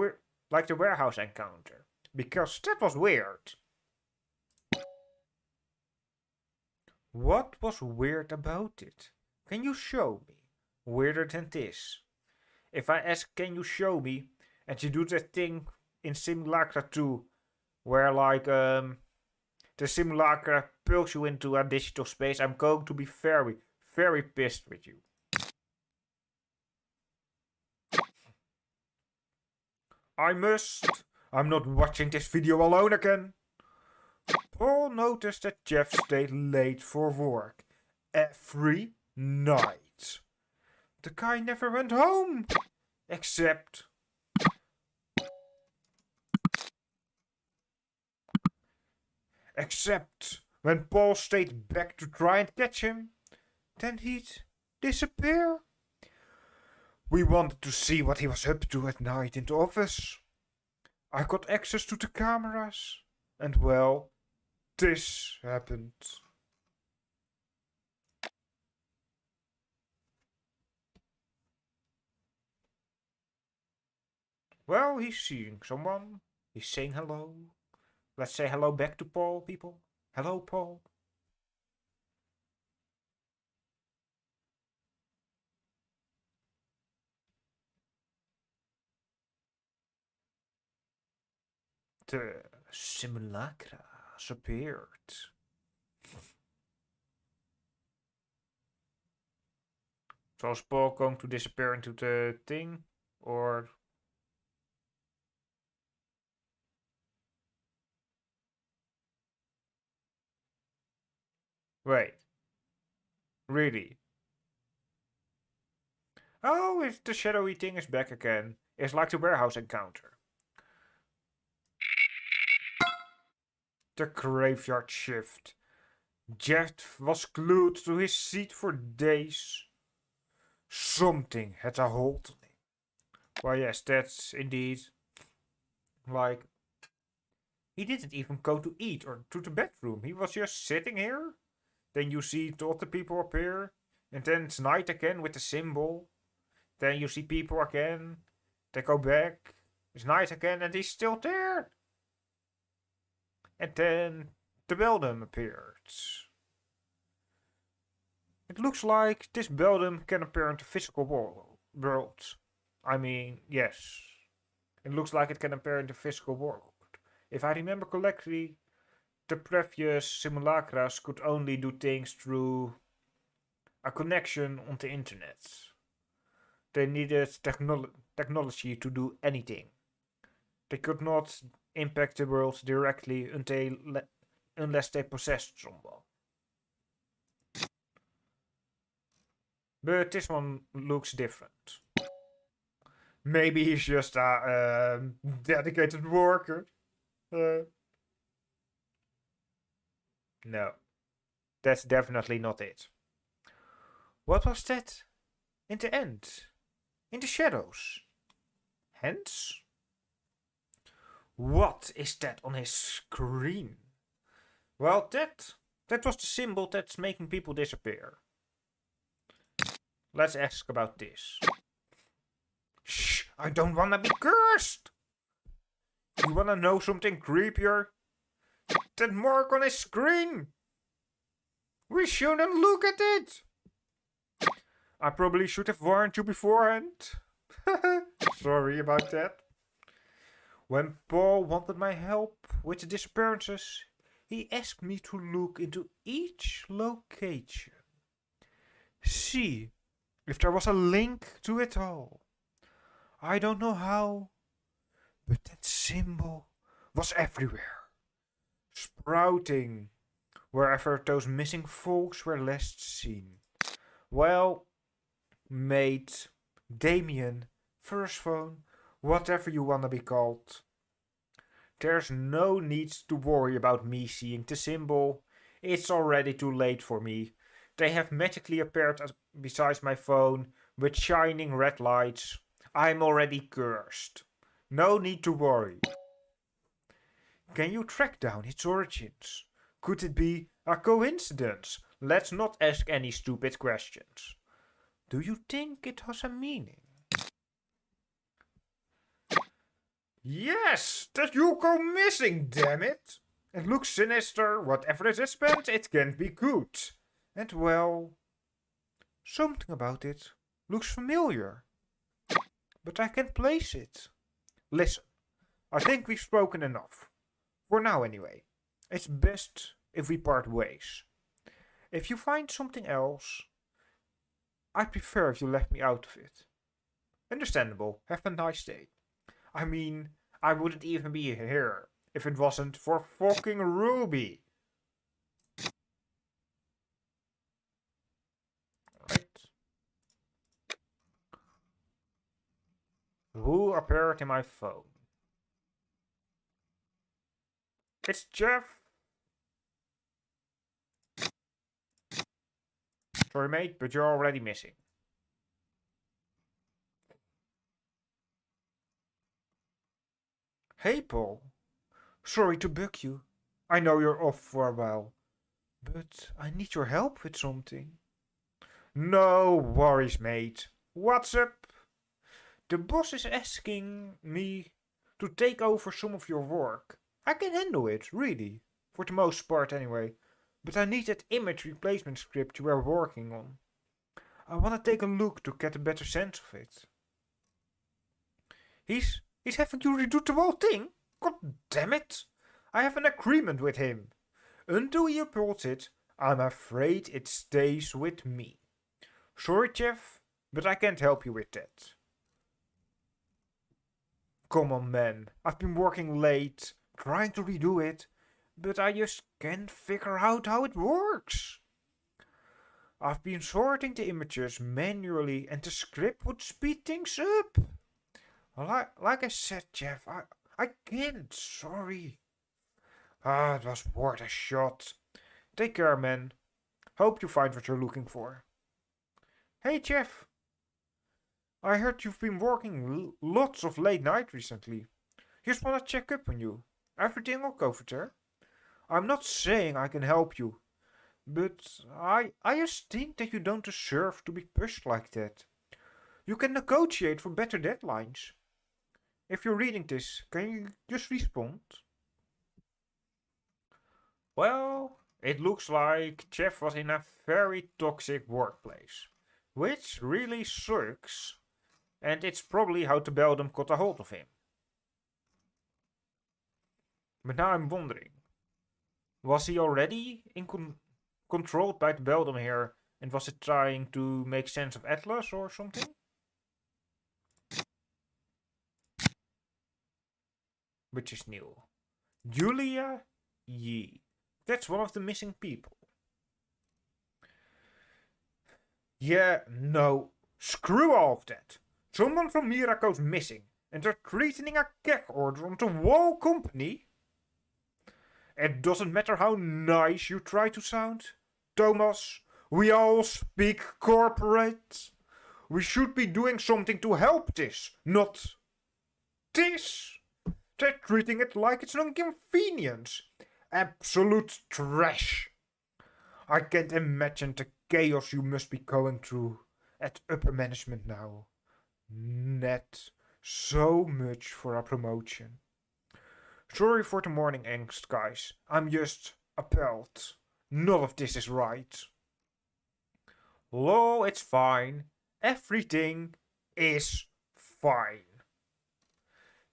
warehouse encounter, because that was weird. What was weird about it? Can you show me? Weirder than this. If I ask, can you show me, and you do that thing in Simulacra 2, where like the Simulacra pulls you into a digital space, I'm going to be very, very pissed with you. I'm not watching this video alone again. Paul noticed that Jeff stayed late for work every night. The guy never went home, except when Paul stayed back to try and catch him, then he'd disappear. We wanted to see what he was up to at night in the office. I got access to the cameras, and well, this happened. Well, he's seeing someone. He's saying hello. Let's say hello back to Paul, people. Hello, Paul. The Simulacra has appeared. So is Paul going to disappear into the thing? Or... Wait. Really? Oh, if the shadowy thing is back again. It's like the warehouse encounter. The graveyard shift. Jeff was glued to his seat for days. Something had a hold on him. Well, yes, that's indeed. Like, he didn't even go to eat or to the bedroom. He was just sitting here. Then you see the other people appear. And then it's night again with the symbol. Then you see people again. They go back. It's night again and he's still there. And then the Beldam appeared. It looks like this Beldam can appear in the physical world. I mean, yes. It looks like it can appear in the physical world. If I remember correctly, the previous simulacras could only do things through a connection on the internet. They needed technology to do anything. They could not impact the world directly unless they possessed someone. But this one looks different. Maybe he's just a dedicated worker. No, that's definitely not it. What was that in the end? In the shadows? Hands? What is that on his screen? Well, that was the symbol that's making people disappear. Let's ask about this. Shh, I don't wanna be cursed! You wanna know something creepier? That mark on his screen! We shouldn't look at it! I probably should have warned you beforehand. Sorry about that. When Paul wanted my help with the disappearances, He asked me to look into each location. See if there was a link to it all. I don't know how, but that symbol was everywhere, sprouting wherever those missing folks were last seen. Well, mate, Damien, first phone, whatever you wanna be called. There's no need to worry about me seeing the symbol. It's already too late for me. They have magically appeared beside my phone with shining red lights. I'm already cursed. No need to worry. Can you track down its origins? Could it be a coincidence? Let's not ask any stupid questions. Do you think it has a meaning? Yes, that you go missing, damn it! It looks sinister. Whatever it has spent, it can't be good. And well, something about it looks familiar. But I can't place it. Listen, I think we've spoken enough. For now anyway. It's best if we part ways. If you find something else, I'd prefer if you left me out of it. Understandable. Have a nice day. I mean, I wouldn't even be here if it wasn't for fucking Ruby. Right. Who appeared in my phone? It's Jeff. Sorry mate, but you're already missing. Hey Paul. Sorry to bug you. I know you're off for a while. But I need your help with something. No worries, mate. What's up? The boss is asking me to take over some of your work. I can handle it, really. For the most part anyway. But I need that image replacement script you were working on. I want to take a look to get a better sense of it. He's having you redo the whole thing? God damn it! I have an agreement with him. Until he upholds it, I'm afraid it stays with me. Sorry, Jeff, but I can't help you with that. Come on, man. I've been working late, trying to redo it, but I just can't figure out how it works. I've been sorting the images manually and the script would speed things up. Like I said, Jeff, I can't, sorry. It was worth a shot. Take care, man. Hope you find what you're looking for. Hey, Jeff. I heard you've been working lots of late night recently. Just wanna check up on you. Everything all over there? I'm not saying I can help you, but I just think that you don't deserve to be pushed like that. You can negotiate for better deadlines. If you're reading this, can you just respond? Well, it looks like Jeff was in a very toxic workplace, which really sucks, and it's probably how the Beldam got a hold of him. But now I'm wondering, was he already controlled by the Beldam here, and was it trying to make sense of Atlas or something? Which is new. Julia Yee. That's one of the missing people. Yeah, no. Screw all of that. Someone from Miraco's missing, and they're threatening a gag order on the whole company? It doesn't matter how nice you try to sound. Thomas, we all speak corporate. We should be doing something to help this, not this. They're treating it like it's an inconvenience. Absolute trash. I can't imagine the chaos you must be going through at upper management now. Ned, so much for a promotion. Sorry for the morning angst, guys. I'm just appalled. None of this is right. Lol, it's fine. Everything is fine.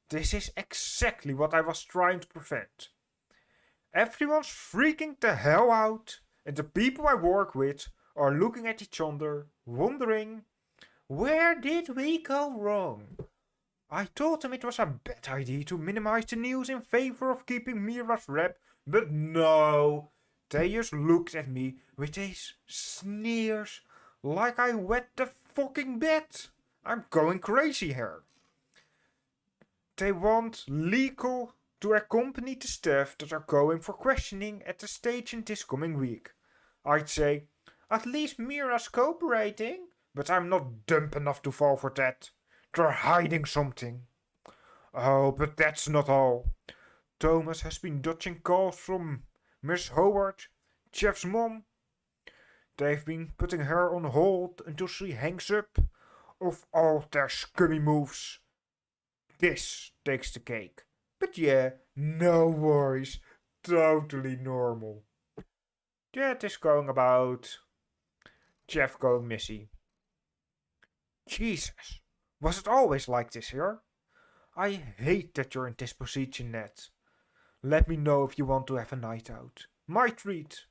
This is exactly what I was trying to prevent. Everyone's freaking the hell out, and the people I work with are looking at each other, wondering, where did we go wrong? I told them it was a bad idea to minimize the news in favor of keeping Mira's rep, but no. They just looked at me with these sneers like I wet the fucking bed. I'm going crazy here. They want legal to accompany the staff that are going for questioning at the station this coming week. I'd say, at least Mira's cooperating, but I'm not dumb enough to fall for that. They're hiding something. Oh, but that's not all. Thomas has been dodging calls from Miss Howard, Jeff's mom. They've been putting her on hold until she hangs up. Of all their scummy moves, this takes the cake. But yeah, no worries. Totally normal. That is going about Jeff going missing. Jesus, was it always like this here? I hate that you're in this position, Ned. Let me know if you want to have a night out. My treat.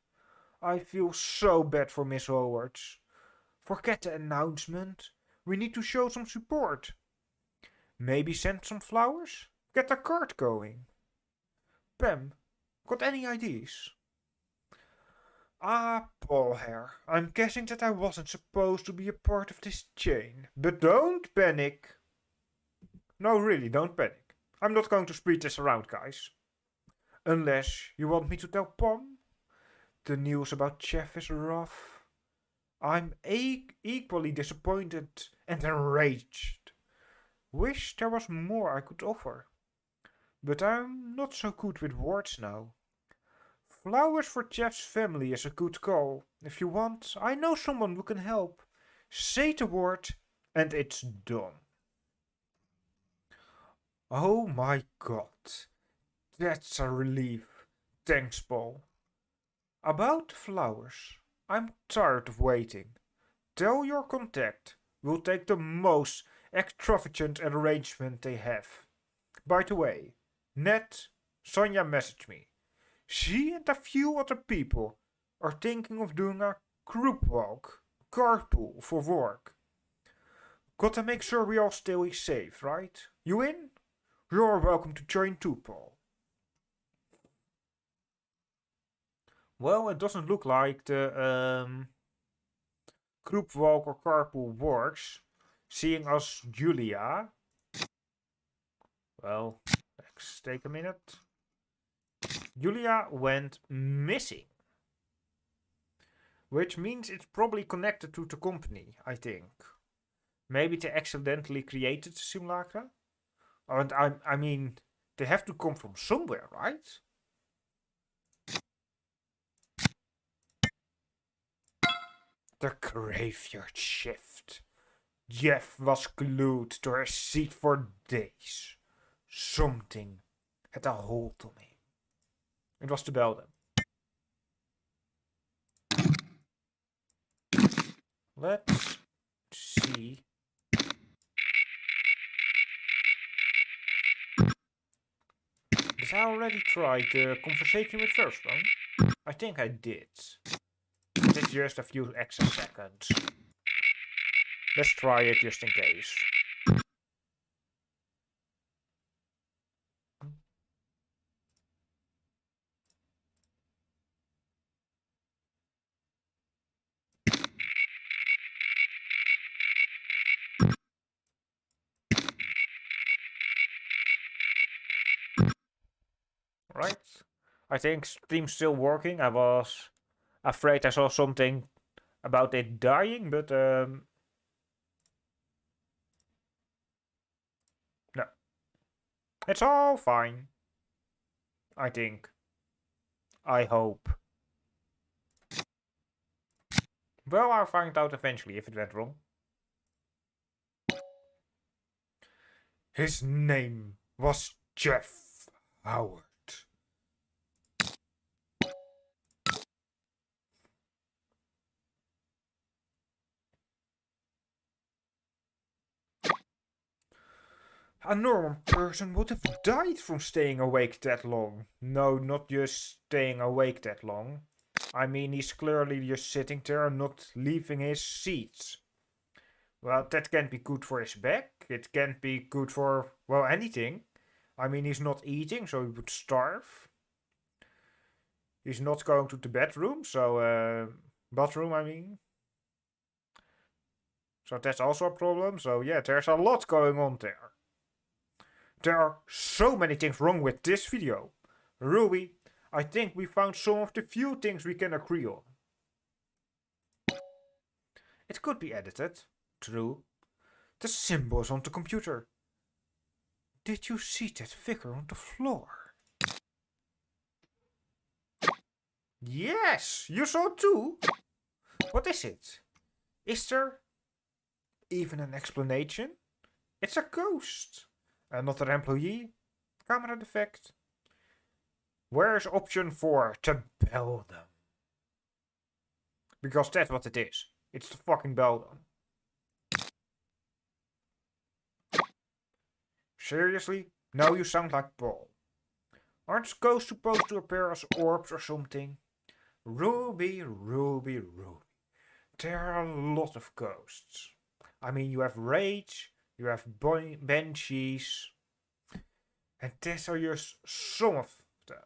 I feel so bad for Miss Howard. Forget the announcement. We need to show some support. Maybe send some flowers? Get a cart going. Pam, got any ideas? Ah, Paul here. I'm guessing that I wasn't supposed to be a part of this chain. But don't panic. No, really, don't panic. I'm not going to spread this around, guys. Unless you want me to tell Pom. The news about Jeff is rough. I'm equally disappointed and enraged. Wish there was more I could offer. But I'm not so good with words now. Flowers for Jeff's family is a good call. If you want, I know someone who can help. Say the word and it's done. Oh my god. That's a relief. Thanks, Paul. About the flowers. I'm tired of waiting. Tell your contact we'll take the most extravagant arrangement they have. By the way, Ned, Sonia messaged me. She and a few other people are thinking of doing a group walk, carpool for work. Gotta make sure we all stay safe, right? You in? You're welcome to join too, Paul. Well, it doesn't look like the group walk or carpool works, seeing as Julia. Well, let's take a minute. Julia went missing. Which means it's probably connected to the company, I think. Maybe they accidentally created the Simulacra? And I mean, they have to come from somewhere, right? The graveyard shift. Jeff was glued to her seat for days. Something had a hold on him. It was the Beldam. Let's see. Did I already try the conversation with first one? I think I did. It's just a few extra seconds. Let's try it just in case. Right? I think Steam's still working. I was afraid I saw something about it dying, but no. It's all fine. I think. I hope. Well, I'll find out eventually if it went wrong. His name was Jeff Howard. A normal person would have died from staying awake that long. No, not just staying awake that long. I mean, he's clearly just sitting there and not leaving his seat. Well, that can't be good for his back. It can't be good for, well, anything. I mean, he's not eating, so he would starve. He's not going to the bedroom, so, bathroom, I mean. So that's also a problem. So yeah, there's a lot going on there. There are so many things wrong with this video. Ruby, I think we found some of the few things we can agree on. It could be edited. True. The symbols on the computer. Did you see that figure on the floor? Yes, you saw it too. What is it? Is there even an explanation? It's a ghost. Another employee? Camera defect? Where's option 4? To Beldam. Because that's what it is. It's the fucking Beldam. Seriously? Now you sound like Paul. Aren't ghosts supposed to appear as orbs or something? Ruby, Ruby, Ruby. There are a lot of ghosts. I mean, you have Rage, you have Banshees, and these are just some of them.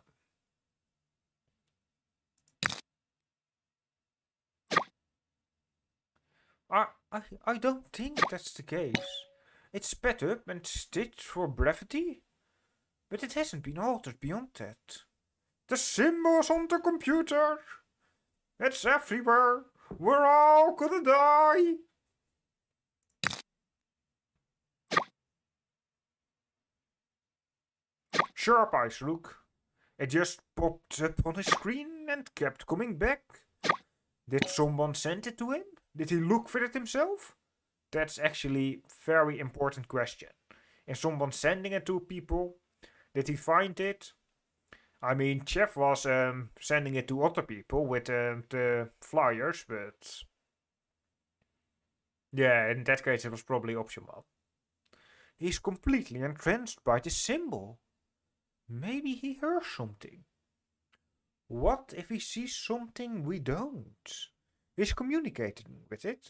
I don't think that's the case. It's sped up and stitched for brevity, but it hasn't been altered beyond that. The symbols on the computer! It's everywhere! We're all gonna die! Sharp eyes, look. It just popped up on his screen and kept coming back. Did someone send it to him? Did he look for it himself? That's actually a very important question. Is someone sending it to people? Did he find it? I mean, Chef was sending it to other people with the flyers, but yeah, in that case it was probably option 1. He's completely entranced by the symbol. Maybe he heard something. What if he sees something we don't? He's communicating with it.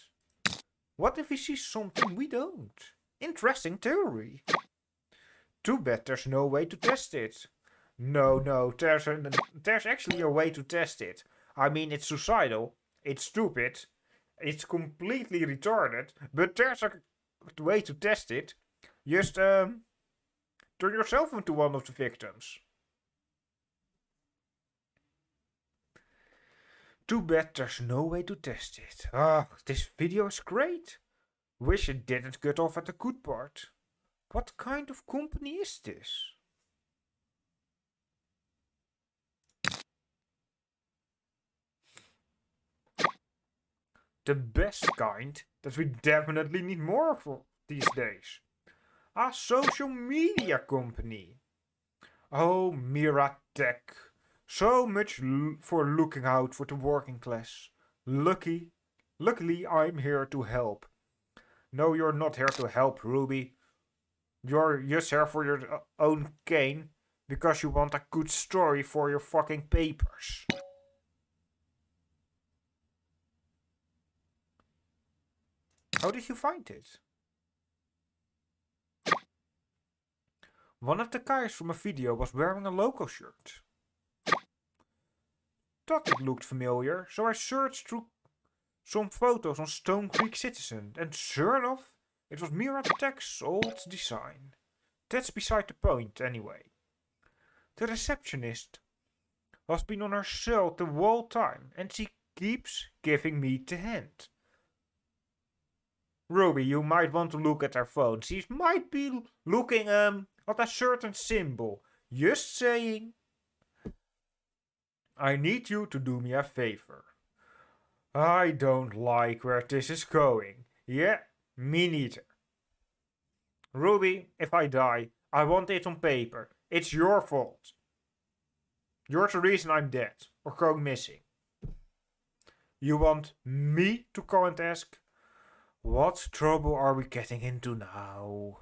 What if he sees something we don't? Interesting theory. Too bad there's no way to test it. No, there's actually a way to test it. I mean, it's suicidal, it's stupid, it's completely retarded, but there's a way to test it. Just turn yourself into one of the victims. Too bad there's no way to test it. This video is great. Wish it didn't cut off at the good part. What kind of company is this? The best kind that we definitely need more of these days. A social media company. Oh, Mira Tech. So much for looking out for the working class. Luckily, I'm here to help. No, you're not here to help, Ruby. You're just here for your own gain, because you want a good story for your fucking papers. How did you find it? One of the guys from a video was wearing a logo shirt. Thought it looked familiar, so I searched through some photos on Stone Creek Citizen, and sure enough, it was Mira Tech's old design. That's beside the point, anyway. The receptionist has been on her cell the whole time, and she keeps giving me the hand. Ruby, you might want to look at her phone. She might be looking at a certain symbol. Just saying. I need you to do me a favor. I don't like where this is going. Yeah, me neither. Ruby, if I die, I want it on paper. It's your fault. You're the reason I'm dead or going missing. You want me to go and ask? What trouble are we getting into now?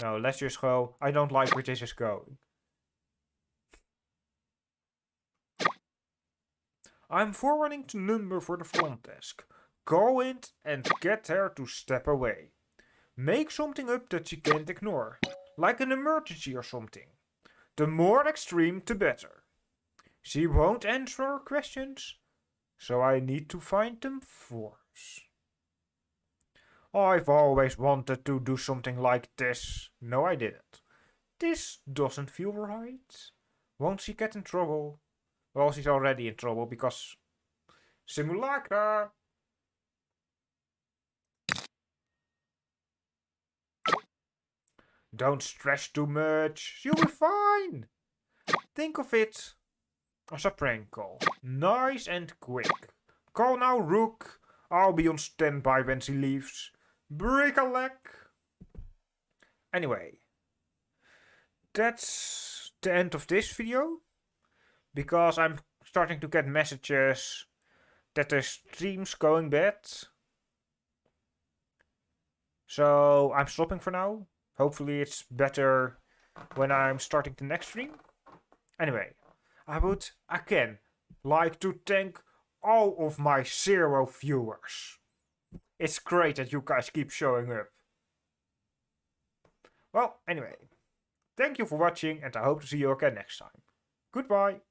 No, let's just go. I don't like where this is going. I'm forwarding the number for the front desk. Call it and get her to step away. Make something up that she can't ignore, like an emergency or something. The more extreme, the better. She won't answer our questions, so I need to find them first. I've always wanted to do something like this. No, I didn't. This doesn't feel right. Won't she get in trouble? Well, she's already in trouble because... Simulacra! Don't stress too much. You'll be fine. Think of it as a prank call. Nice and quick. Call now, Rook. I'll be on standby when she leaves. Break a leg. Anyway, that's the end of this video. Because I'm starting to get messages that the stream's going bad. So I'm stopping for now. Hopefully it's better when I'm starting the next stream. Anyway, I would again like to thank all of my 0 viewers. It's great that you guys keep showing up. Well, anyway, thank you for watching and I hope to see you again next time. Goodbye.